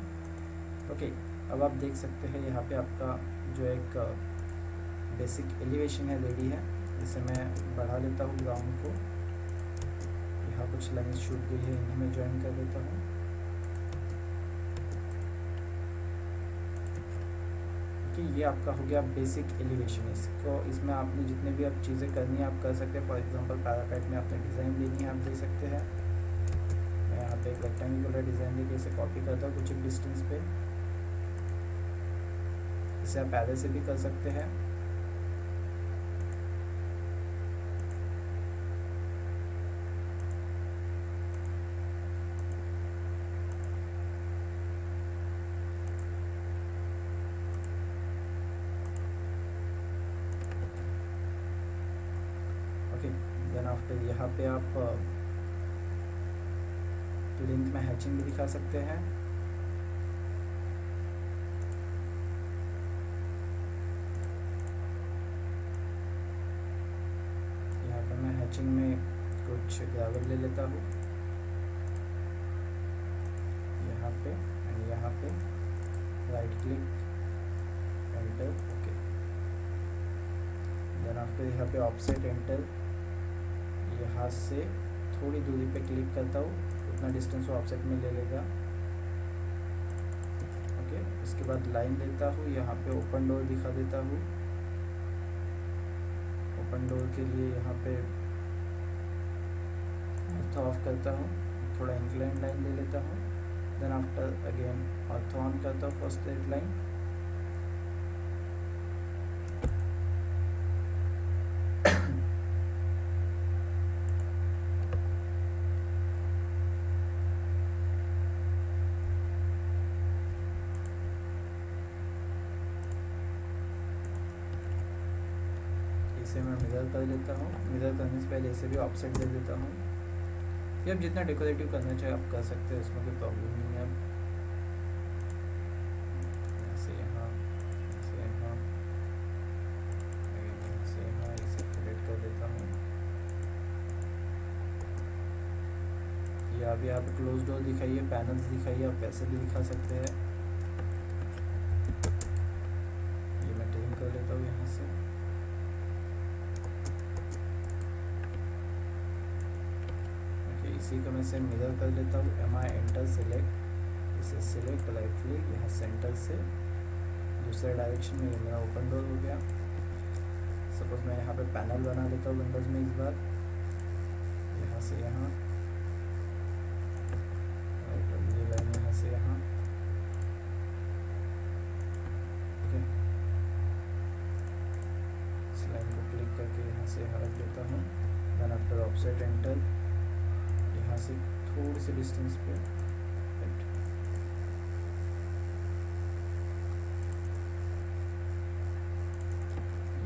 ओके, अब आप देख सकते हैं यहाँ पे आपका जो एक बेसिक एलिवेशन है रेडी है। इसे मैं बढ़ा लेता हूँ ग्राउंड को, यहाँ कुछ लाइन्स छूट गई है, इन्हें मैं ज्वाइन कर देता हूँ। कि ये आपका हो गया बेसिक एलिवेशन। इसको इसमें आपने जितने भी आप चीज़ें करनी है आप कर सकते हैं। फॉर एग्जांपल पैरापेट में आपने डिज़ाइन देनी है, आप दे सकते हैं। मैं यहाँ पे एक रेक्टेंगुलर डिज़ाइन देके इसे कॉपी करता हूँ कुछ एक डिस्टेंस पे। इसे आप पहले से भी कर सकते हैं। देन आफ्टर यहाँ पे आप लेंथ में हैचिंग भी दिखा सकते हैं। यहाँ पे मैं हैचिंग में कुछ ग्रेवल ले लेता हूँ यहाँ पे एंड यहाँ पे right click enter. Okay, then after यहाँ पे ऑफसेट एंटर, यहाँ से थोड़ी दूरी पे क्लिक करता हूँ, उतना डिस्टेंस वो ऑफसेट में ले लेगा। ओके, इसके बाद लाइन लेता हूँ, यहाँ पे ओपन डोर दिखा देता हूँ। ओपन डोर के लिए यहाँ पे ऑर्थो ऑफ करता हूँ, थोड़ा इंक्लाइन लाइन ले लेता हूँ। Then after again ortho on करता हूँ फर्स्ट स्ट्रेट लाइन। इसे मैं मिरर कर लेता हूँ। मिरर करने से पहले इसे भी ऑफसेट दे देता हूँ। ये आप जितना डेकोरेटिव करना चाहे आप कर सकते हैं, इसमें कोई प्रॉब्लम नहीं है। ऐसे यहाँ इसे फिलेट कर देता हूँ। या अभी आप क्लोज डोर दिखाइए, पैनल्स दिखाइए, आप वैसे भी दिखा सकते हैं। ये मैं ट्रिम कर लेता हूँ यहाँ से। इसी को मैं से मिरर कर लेता हूँ, MI एंटर सेलेक्ट, इसे सिलेक्ट लाइटली यहाँ सेंटर से दूसरे डायरेक्शन में, ये मेरा ओपन डोर हो गया। सपोज मैं यहाँ पे पैनल बना लेता हूँ विंडोज़ में, इस बार यहाँ से यहाँ, राइट, और ये लाइन यहाँ से यहाँ, ओके। इस लाइन को क्लिक करके यहाँ से यहाँ रख देता हूँ। देन आफ्टर ऑफसेट एंटर, यहाँ से थोड़ी सी डिस्टेंस पे, राइट,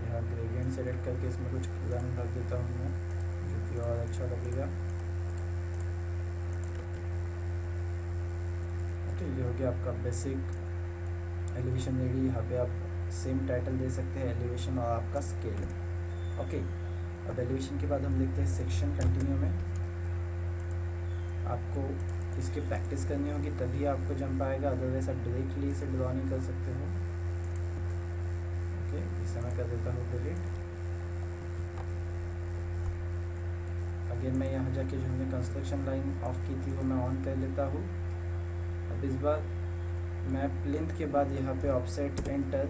यहाँ ग्रेडियंट सेलेक्ट करके इसमें कुछ रंग रख देता हूँ मैं, जो कि और अच्छा लगेगा। ओके, ये हो गया आपका बेसिक एलिवेशन रेडी। यहाँ पे आप सेम टाइटल दे सकते हैं, एलिवेशन और आपका स्केल। ओके, अब एलिवेशन के बाद हम देखते हैं सेक्शन कंटिन्यू में। आपको इसकी प्रैक्टिस करनी होगी तभी आपको जंप आएगा, अदरवाइज आप डायरेक्टली इसे ड्रॉ नहीं कर सकते हो। ओके, इसे मैं कर देता हूँ डिलीट। अगेन मैं यहाँ जाके जो हमने कंस्ट्रक्शन लाइन ऑफ की थी वो मैं ऑन कर लेता हूँ। अब इस बार मैं प्लिंथ के बाद यहाँ पे ऑफसेट एंटर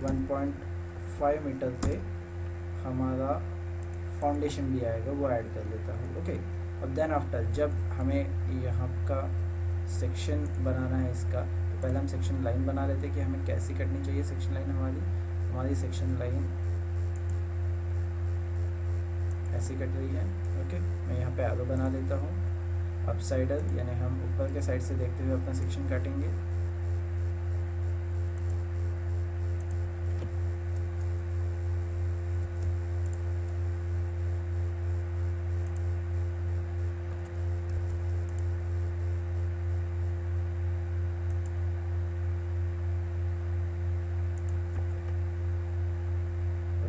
1.5 मीटर पे हमारा फाउंडेशन भी आएगा, वो ऐड कर लेता हूँ। ओके, अब देन आफ्टर जब हमें यहाँ का सेक्शन बनाना है इसका, तो पहले हम सेक्शन लाइन बना लेते हैं कि हमें कैसी कटनी चाहिए सेक्शन लाइन। हमारी सेक्शन लाइन ऐसी कट रही है। ओके, मैं यहाँ पे एरो बना लेता हूँ, अपसाइडर, यानी हम ऊपर के साइड से देखते हुए अपना सेक्शन काटेंगे।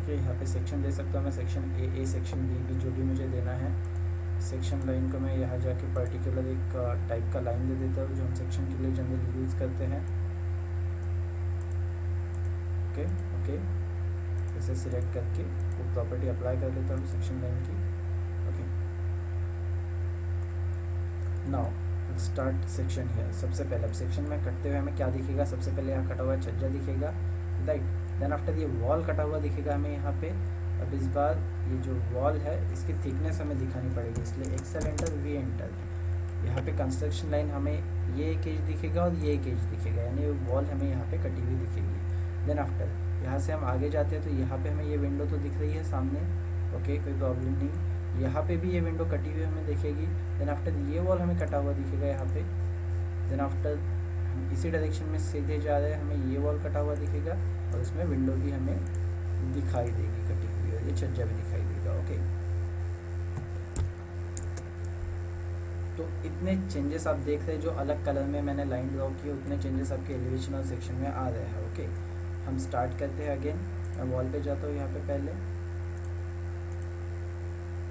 यहाँ पे सेक्शन दे सकता हूँ मैं, सेक्शन ए, सेक्शन बी, जो भी मुझे देना है। सेक्शन लाइन को मैं यहाँ जाके पर्टिकुलर एक टाइप का लाइन दे देता हूँ जो हम सेक्शन के लिए जनरली यूज़ करते हैं। ओके ओके, इसे सिलेक्ट करके वो प्रॉपर्टी अप्लाई कर देता हूँ सेक्शन लाइन की। ओके, नाउ स्टार्ट सेक्शन है। सबसे पहले अब सेक्शन में कटते हुए हमें क्या दिखेगा, सबसे पहले यहाँ कटा हुआ छज्जा दिखेगा, राइट। देन आफ्टर ये वॉल कटा हुआ दिखेगा हमें यहाँ पे। अब इस बार ये जो वॉल है इसकी थिकनेस हमें दिखानी पड़ेगी, इसलिए एक्सेल एंटर, वी एंटर। यहाँ पे कंस्ट्रक्शन लाइन हमें ये एक एज दिखेगा और ये एक एज दिखेगा, यानी वॉल हमें यहाँ पे कटी हुई दिखेगी। देन आफ्टर यहाँ से हम आगे जाते हैं तो यहाँ पे हमें ये विंडो तो दिख रही है सामने, ओके, कोई प्रॉब्लम नहीं। यहाँ पे भी ये विंडो कटी हुई हमें दिखेगी। देन आफ्टर ये वॉल हमें कटा हुआ दिखेगा यहाँ पे। देन आफ्टर इसी डायरेक्शन में सीधे जा रहे हैं, हमें ये वॉल कटा हुआ दिखेगा और इसमें विंडो भी हमें दिखाई देगी कटी हुई, और ये छज्जा भी दिखाई देगा। ओके, तो इतने चेंजेस आप देख रहे हैं, जो अलग कलर में मैंने लाइन ड्रॉ की, उतने चेंजेस आपके एलिवेशन और सेक्शन में आ रहे हैं। ओके, हम स्टार्ट करते हैं अगेन। मैं वॉल पे जाता हूँ, यहाँ पे पहले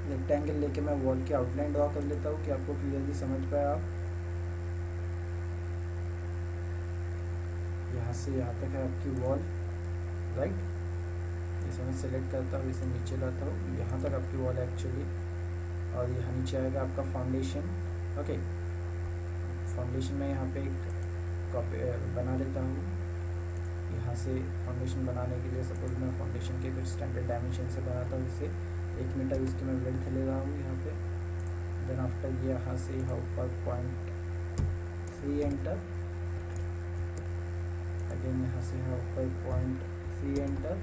रेक्टेंगल लेके मैं वॉल की आउटलाइन ड्रॉ कर लेता हूँ कि आपको क्लियरली समझ पाए आप। यहाँ से यहाँ तक है आपकी वॉल, राइट। इसे मैं सेलेक्ट करता हूँ, इसे नीचे लाता हूँ, यहाँ तक आपकी वॉल एक्चुअली, और यहाँ नीचे आएगा आपका फाउंडेशन। ओके, फाउंडेशन में यहाँ पे एक कॉपी बना लेता हूँ। यहाँ से फाउंडेशन बनाने के लिए सपोज मैं फाउंडेशन के कुछ स्टैंडर्ड डायमेंशन से बनाता हूँ, इसे 1 मीटर इसकी मैं विड्थ ले रहा हूँ यहाँ पे। देन आफ्टर यहाँ से यहाँ ऊपर 0.3 एंटर, अगेन यहाँ से यहाँ ऊपर 0.3 एंटर।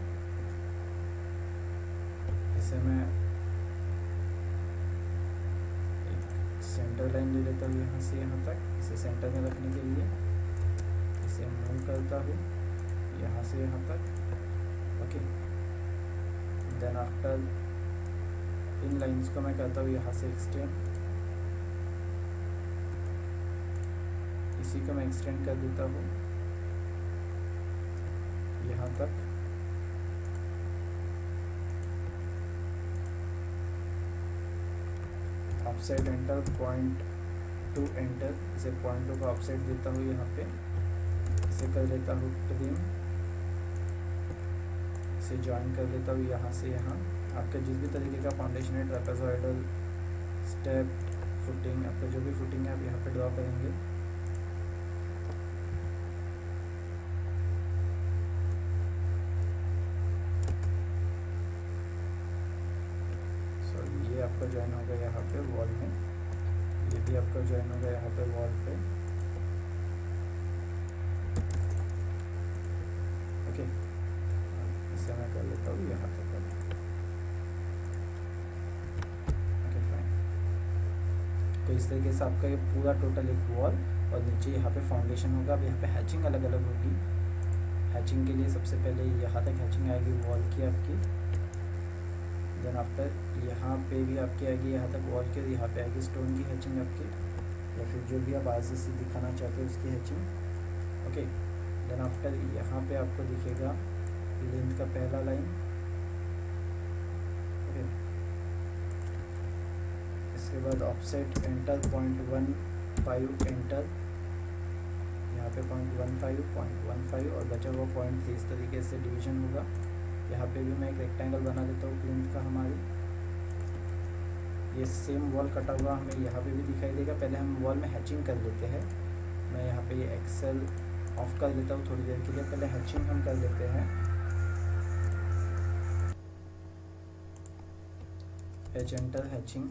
इसे मैं एक सेंटर लाइन ले लेता हूँ यहाँ से यहाँ तक, इसे सेंटर में रखने के लिए इसे मूव करता हूँ यहाँ से यहाँ तक। ओके, देन आफ्टर इन लाइंस को मैं करता हूँ यहाँ से एक्सटेंड, इसी को मैं एक्सटेंड कर देता हूँ यहाँ तक। ऑफसेट एंटर, 0.2 एंटर, इसे 0.2 का ऑफसेट देता हूँ यहाँ पे। इसे कर देता हूँ ट्रिम, इसे ज्वाइन कर देता हूँ यहाँ से यहाँ। आपका जिस भी तरीके का फाउंडेशन है, ट्रेपेजॉइडल, स्टेप, फुटिंग, आपका जो भी फुटिंग है आप यहाँ पे ड्रॉ करेंगे। सॉरी, ये आपका ज्वाइन होगा यहाँ पे वॉल में, ये भी आपका ज्वाइन होगा यहाँ पे वॉल पे। ओके, इसे मैं कर लेता हूँ यहाँ तक। Okay fine. तो इस तरीके से आपका ये पूरा टोटल एक वॉल और नीचे यहाँ पे फाउंडेशन होगा। अब यहाँ पे हैचिंग अलग अलग होगी। हैचिंग के लिए सबसे पहले यहाँ तक हैचिंग आएगी वॉल की आपकी, देन आफ्टर यहाँ पे भी आपकी आएगी यहाँ तक वॉल के, यहाँ पे आएगी स्टोन की हैचिंग आपकी, या फिर जो भी आप आरसीसी दिखाना चाहते हो उसकी हैचिंग। ओके, देन आफ्टर यहाँ पे आपको दिखेगा लेंथ का पहला लाइन। ओके, इसके बाद ऑफसेट एंटर 0.15 एंटर, यहाँ पे 0.15 और बचा हुआ 0.3, इस तरीके से डिवीजन होगा। यहाँ पे भी मैं एक रेक्टेंगल बना देता हूँ प्लिंथ का हमारी। ये सेम वॉल कटा हुआ हमें यहाँ पे भी दिखाई देगा। पहले हम वॉल में हैचिंग कर लेते हैं। मैं यहाँ पे ये एक्सेल ऑफ कर देता हूँ थोड़ी देर के लिए, पहले हैचिंग हम कर लेते हैं। H enter hatching,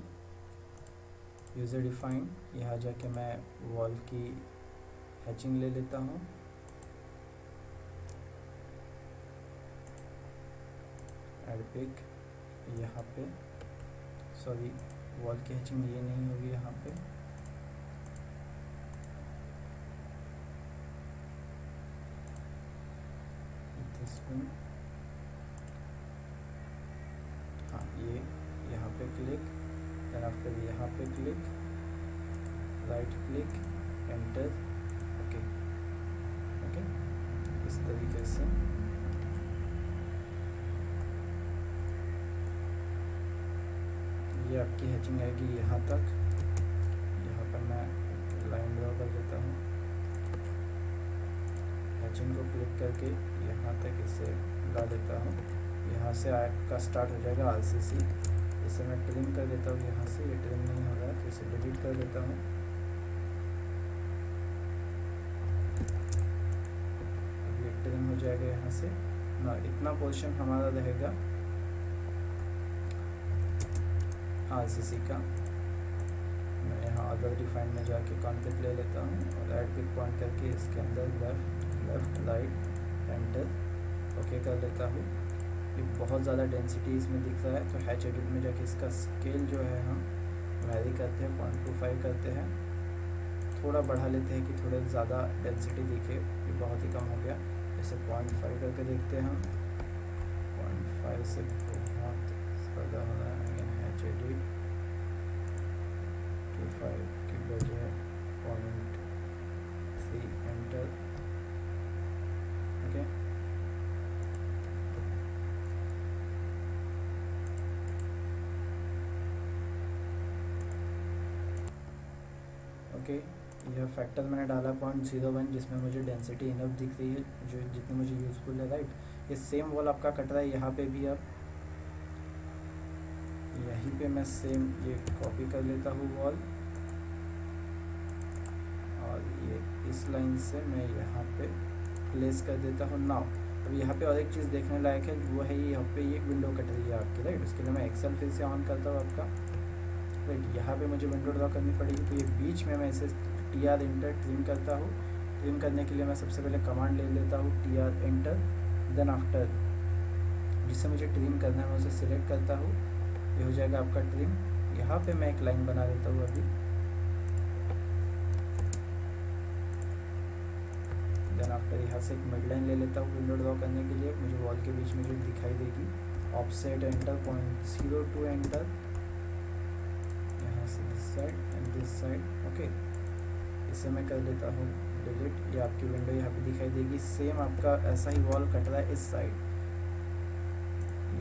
user define, यहाँ जाके मैं वॉल की हैचिंग ले लेता हूँ। एड पिक, यहाँ पे सॉरी वॉल की हैचिंग ये नहीं होगी यहाँ पे। हाँ, ये यहाँ पे क्लिक, देन आफ्टर यहाँ पे click, right click, enter. Okay okay, इस तरीके से ये आपकी हैचिंग आएगी यहाँ तक। यहाँ पर मैं लाइन ड्रॉ कर देता हूँ, हैचिंग को क्लिक करके यहाँ तक इसे ला देता हूँ। यहाँ से आपका स्टार्ट हो जाएगा आरसीसी। इसे मैं ट्रिम कर देता हूँ यहाँ से, ये ट्रिम नहीं हो रहा है तो इसे डिलीट कर देता हूँ। अब ये ट्रिम हो जाएगा यहाँ से ना, इतना पोर्शन हमारा रहेगा आरसीसी का। मैं यहाँ अदर डिफाइन में जाके कॉन्टेक्ट ले लेता हूँ और ऐड पिक पॉइंट करके इसके अंदर लेफ्ट राइट एंटर ओके कर लेता हूँ। ये बहुत ज़्यादा डेंसिटी इसमें दिख रहा है, तो हैच एडिट में जाके इसका स्केल जो है हम वैरी करते हैं, 0.25 करते हैं, थोड़ा बढ़ा लेते हैं कि थोड़े ज़्यादा डेंसिटी दिखे। ये बहुत ही कम हो गया, इसे 0.5 करके देखते हैं हम। 0.5 से बहुत ज़्यादा हो रहा है। हैच एडिट 25 की बजाय 0.3 एंटर। ओके, ओके, यह फैक्टर मैंने डाला 0.01, जिसमें मुझे डेंसिटी इनफ दिख रही है, जो जितनी मुझे यूज़फुल है। राइट, ये सेम वॉल आपका कट रहा है यहाँ पे भी। अब यहीं पे मैं सेम ये कॉपी कर लेता हूँ वॉल, और ये इस लाइन से मैं यहाँ पे प्लेस कर देता हूँ। नाउ अब यहाँ पे और एक चीज़ देखने लायक है, वो है यहाँ पे एक विंडो कट रही है आपकी। राइट, उसके लिए मैं एक्सेल फिर से ऑन करता हूँ आपका। राइट, यहाँ पे मुझे विंडो ड्रॉ करनी पड़ेगी, तो ये बीच में मैं इसे TR एंटर ट्रिम करता हूँ। ट्रिम करने के लिए मैं सबसे पहले कमांड ले लेता हूँ TR एंटर, देन आफ्टर जिससे मुझे ट्रिम करना है मैं उसे सिलेक्ट करता हूँ। ये हो जाएगा आपका ट्रिम। यहाँ पे मैं एक लाइन बना देता हूँ अभी, देन आफ्टर यहाँ से एक मिड लाइन ले लेता हूँ विंडो ड्रॉ करने के लिए। मुझे वॉल के बीच में जो दिखाई देगी, ऑफसेट एंटर 0.02 एंटर, यहाँ से this side and this side. Okay, इसे मैं कर लेता हूँ डिलीट। ये आपकी विंडो यहाँ पे दिखाई देगी। सेम आपका ऐसा ही वॉल कट रहा है इस साइड।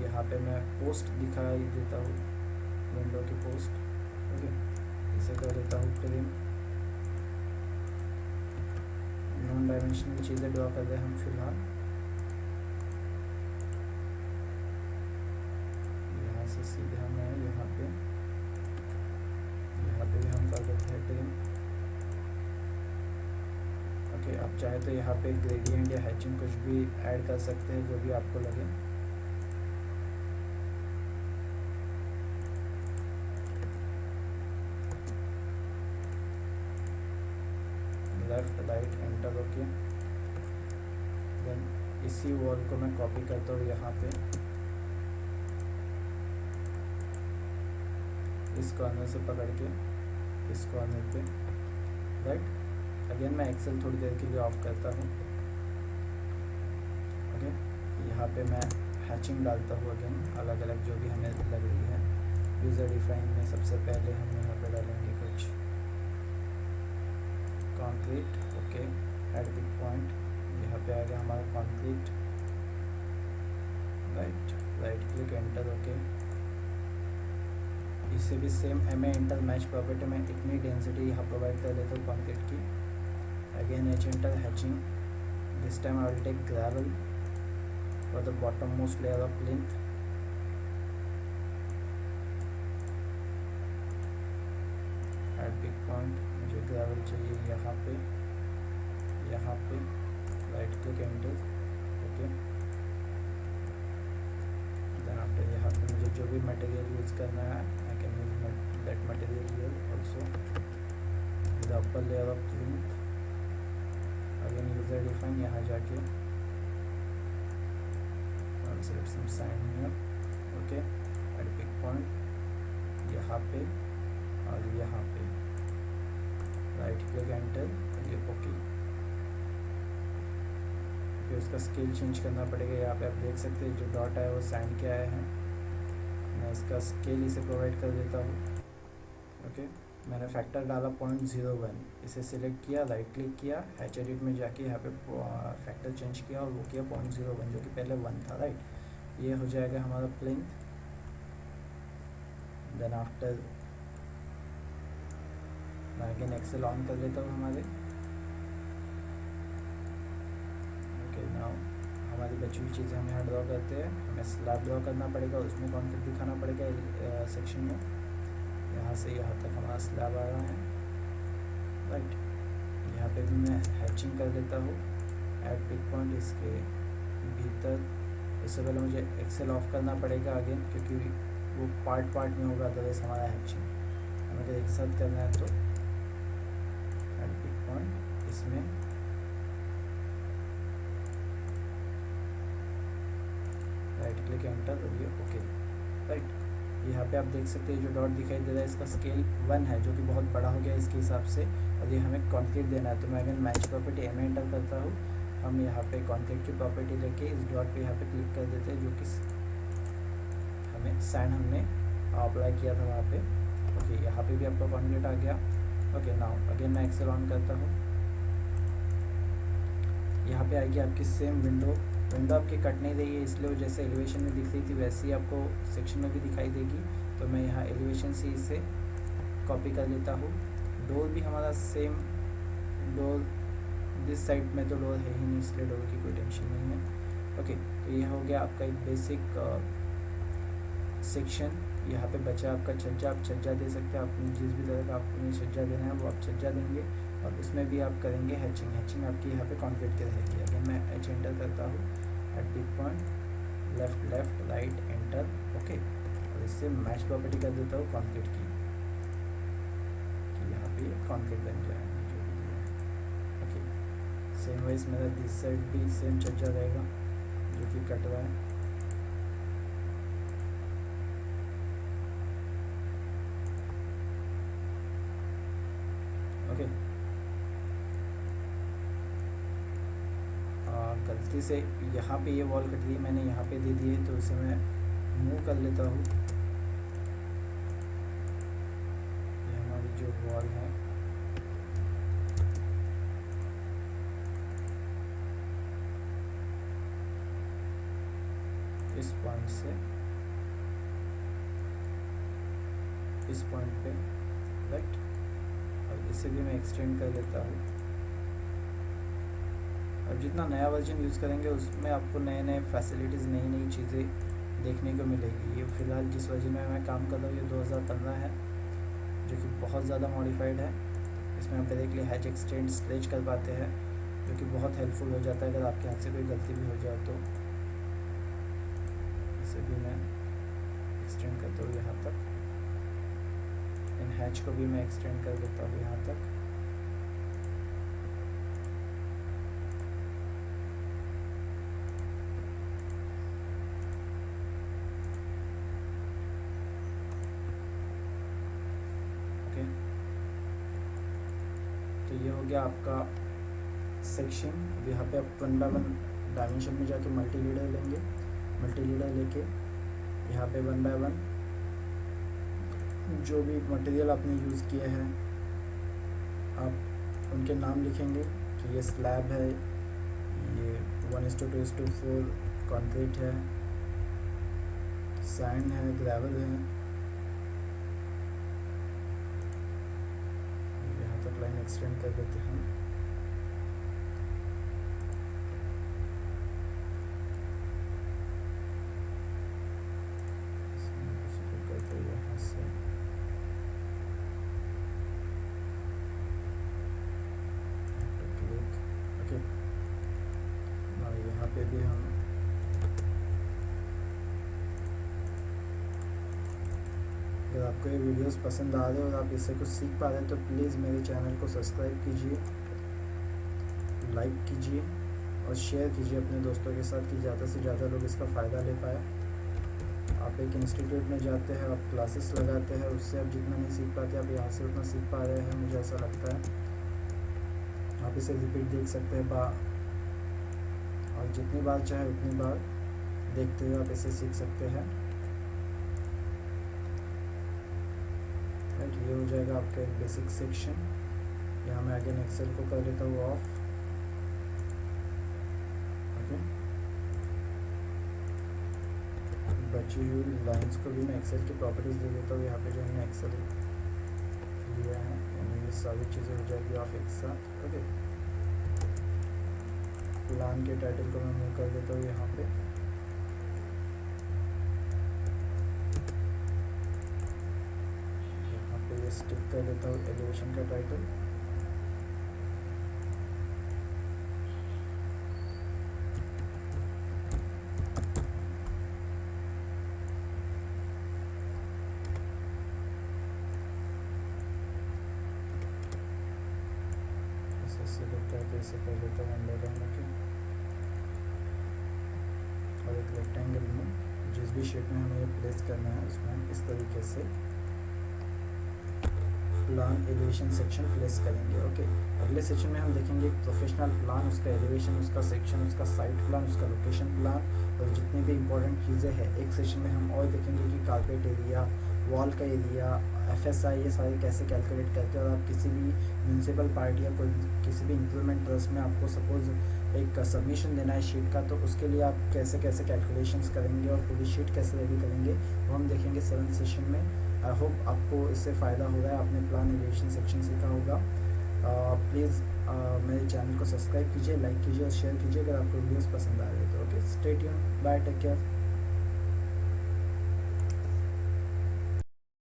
यहाँ पे मैं पोस्ट दिखाई देता हूँ, विंडो की पोस्ट। ओके, इसे कर देता हूँ ट्रिम। नॉन डायमेंशनल चीज़ें ड्रॉ कर रहे हैं हम फिलहाल। यहाँ से सीधा मैं यहाँ यहाँ पे भी हम कर देते हैं ट्रिम। ओके, आप चाहे तो यहाँ पे ग्रेडियंट या हैचिंग कुछ भी ऐड कर सकते हैं, जो भी आपको लगे। Left right enter. Okay, then इसी वॉल को मैं कॉपी करता हूँ यहाँ पे, इस कॉर्नर से पकड़ के इस कॉर्नर पे, राइट। अगेन मैं एक्सेल थोड़ी देर के लिए ऑफ करता हूँ। ओके, यहाँ पे मैं हैचिंग डालता हूँ अगेन, अलग अलग जो भी हमें लग रही है। यूज़र डिफाइन में सबसे पहले हम यहाँ पे डालेंगे कुछ concrete. Okay, at big point, यहाँ पे आ गया हमारा concrete, right click enter. Okay, इससे भी same M enter match property में इतनी डेंसिटी यहाँ प्रोवाइड कर देता हूँ कंक्रीट की। Again H enter hatching, this time I will take gravel for the bottom most layer of plinth. At big point मुझे ग्रेवल चाहिए यहाँ पे, right click enter. Okay, then after यहाँ पे मुझे जो भी मटेरियल यूज़ करना है, I can use that material here also with upper layer of plinth. Again user define, यहाँ जाके select some sign here। Okay, at big point यहाँ पे और यहाँ पे, राइट क्लिक एंटर। ये ओके, फिर उसका स्केल चेंज करना पड़ेगा। यहाँ पे आप देख सकते हैं जो डॉट आया वो सैंड के आए हैं। मैं इसका स्केल इसे प्रोवाइड कर देता हूँ। ओके, मैंने फैक्टर डाला 0.01, इसे सिलेक्ट किया, राइट क्लिक किया, हैच एडिट में जाके यहाँ पे फैक्टर चेंज किया और वो किया 0.01, जो कि पहले 1 था, राइट। ये हो जाएगा हमारा प्लिंथ। देन आफ्टर मैं अगेन एक्सेल ऑन कर लेता हूँ हमारे। ओके, नाउ हमारी बची हुई चीज़ें हम यहाँ ड्रॉ करते हैं। हमें स्लैब ड्रॉ करना पड़ेगा, उसमें कॉन्क्रीट दिखाना पड़ेगा सेक्शन में। यहाँ से यहाँ तक हमारा स्लैब आ रहा है, राइट। यहाँ पे भी मैं हैचिंग कर देता हूँ एट बिग पॉइंट इसके भीतर। इससे पहले मुझे एक्सेल ऑफ करना पड़ेगा अगेन, क्योंकि वो पार्ट में होगा, अदरवाइज हमारा हैचिंग हमें अगर एक साथ करना है तो एट बिग पॉइंट इसमें राइट क्लिक एंटर करिए। Okay, right. यहाँ पे आप देख सकते हैं जो डॉट दिखाई दे रहा है इसका स्केल 1 है, जो कि बहुत बड़ा हो गया इसके हिसाब से, और ये हमें कंक्रीट देना है। तो मैं again match property M enter करता हूँ। हम यहाँ पे कंक्रीट की प्रॉपर्टी लेके इस डॉट पे यहाँ पे क्लिक कर देते हैं, जो कि हमें सैंड हमने अप्लाई किया था वहाँ पे। ओके, यहाँ पे भी आपका कंक्रीट आ गया। ओके, नाउ अगेन मैं एक्सेल ऑन करता हूँ। यहाँ पे आएगी आपकी सेम विंडो आपकी कट नहीं रही है, इसलिए वो जैसे एलिवेशन में दिख रही थी वैसे ही आपको सेक्शन में भी दिखाई देगी। तो मैं यहाँ एलिवेशन से इसे कॉपी कर लेता हूँ। डोर भी हमारा सेम, डोर दिस साइड में तो डोर है ही नहीं, इसलिए डोर की कोई टेंशन नहीं है। ओके, तो यह हो गया आपका एक बेसिक सेक्शन। यहाँ पे बचा आपका छज्जा, आप छज्जा दे सकते हैं। अपनी जिस भी तरह का आपको छज्जा देना है वो आप छज्जा देंगे, और उसमें भी आप करेंगे हैचिंग आपकी यहाँ पे कंक्रीट के रहेगी। अगर मैं एच एंटर करता हूँ at big point, left right enter. Okay, और इससे मैच प्रॉपर्टी कर देता हूँ कंक्रीट की, कि यहाँ पे कंक्रीट बन जाएगा जो भी है। ओके, सेम वाइज मेरा दिस साइड भी सेम छज्जा रहेगा जो कि कट रहा है। ओके, गलती से यहाँ पे ये वॉल कट रही है, मैंने यहाँ पे दे दी है, तो इसे मैं मूव कर लेता हूँ। ये हमारी जो वॉल है इस पॉइंट से इस पॉइंट पे, राइट, और इसे भी मैं एक्सटेंड कर लेता हूँ। अब जितना नया वर्जन यूज़ करेंगे उसमें आपको नए फैसिलिटीज़, नई चीज़ें देखने को मिलेगी। ये फ़िलहाल जिस वर्जन में मैं काम कर रहा हूँ ये 2015 है, जो कि बहुत ज़्यादा मॉडिफाइड है। इसमें आप डायरेक्टली हैच एक्सटेंड स्ट्रेच कर पाते हैं, जो कि बहुत हेल्पफुल हो जाता है अगर आपके हाथ से कोई गलती भी हो जाए तो। इसे भी मैं एक्सटेंड करता हूँ यहाँ तक, इन हैच को भी मैं एक्सटेंड कर देता हूँ यहाँ तक। ओके, तो ये हो गया आपका सेक्शन। अब यहाँ पे आप 1 बाय 1 डायमेंशन में जाके मल्टी लीडर लेंगे, मल्टी लीडर लेके यहाँ पे 1 बाय 1 जो भी मटेरियल आपने यूज़ किए हैं आप उनके नाम लिखेंगे कि ये स्लैब है, ये 1:2:4 कंक्रीट है, सैंड है, ग्रेवल है। यहाँ तक लाइन एक्सटेंड कर देते हैं। यहाँ से ओके, यहाँ पे भी हम अगर आपको ये वीडियोस पसंद आ रहे हो और आप इससे कुछ सीख पा रहे हैं तो प्लीज़ मेरे चैनल को सब्सक्राइब कीजिए, लाइक कीजिए और शेयर कीजिए अपने दोस्तों के साथ कि ज़्यादा से ज़्यादा लोग इसका फ़ायदा ले पाए। आप एक इंस्टीट्यूट में जाते हैं, आप क्लासेस लगाते हैं, उससे आप जितना नहीं सीख पाते आप यहाँ से उतना सीख पा रहे हैं, मुझे ऐसा लगता है। आप इसे रिपीट देख सकते हैं और जितनी बार चाहे उतनी बार देखते हुए आप इसे सीख सकते हैं। राइट, ये हो जाएगा आपका एक बेसिक सेक्शन। यहाँ मैं अगेन एक्सेल को कर देता हूँ ऑफ। ओके, बची हुई लाइंस को भी मैं एक्सेल की प्रॉपर्टीज़ दे देता हूँ। यहाँ पे जो हमने एक्सेल लिया है यानी ये सारी चीज़ें हो जाएगी ऑफ एक साथ। ओके, प्लान के टाइटल को मैं मूव कर देता हूँ यहाँ पे। यहाँ पे ये स्टिक कर देता हूँ एलिवेशन का टाइटल। सिलेक्ट करके इसे कर देता हूँ अंडरलाइन के, और एक रेक्टेंगल में जिस भी शेप में हमें ये प्लेस करना है उसमें हम इस तरीके से प्लान एलिवेशन सेक्शन प्लेस करेंगे। ओके, अगले सेक्शन में हम देखेंगे एक प्रोफेशनल प्लान, उसका एलिवेशन, उसका सेक्शन, उसका साइट प्लान, उसका लोकेशन प्लान और जितनी भी इंपॉर्टेंट चीज़ें हैं। एक सेक्शन में हम और देखेंगे कि कारपेट एरिया, वॉल का एरिया, FSI, ये सारे कैसे कैलकुलेट करते हैं। और आप किसी भी म्यूनसिपल पार्टी या कोई किसी भी इम्प्रूवमेंट ट्रस्ट में आपको सपोज़ एक सबमिशन देना है शीट का, तो उसके लिए आप कैसे कैसे कैलकुलेशंस करेंगे और पूरी शीट कैसे रेडी करेंगे वो हम देखेंगे 7th सेशन में। आई होप आपको इससे फ़ायदा हो रहा है, आपने प्लान एलिवेशन सेक्शन सीखा होगा। प्लीज़ मेरे चैनल को सब्सक्राइब कीजिए, लाइक कीजिए और शेयर कीजिए अगर आपको वीडियोस पसंद आ रहे हैं तो। Okay, stay tuned, bye, take care.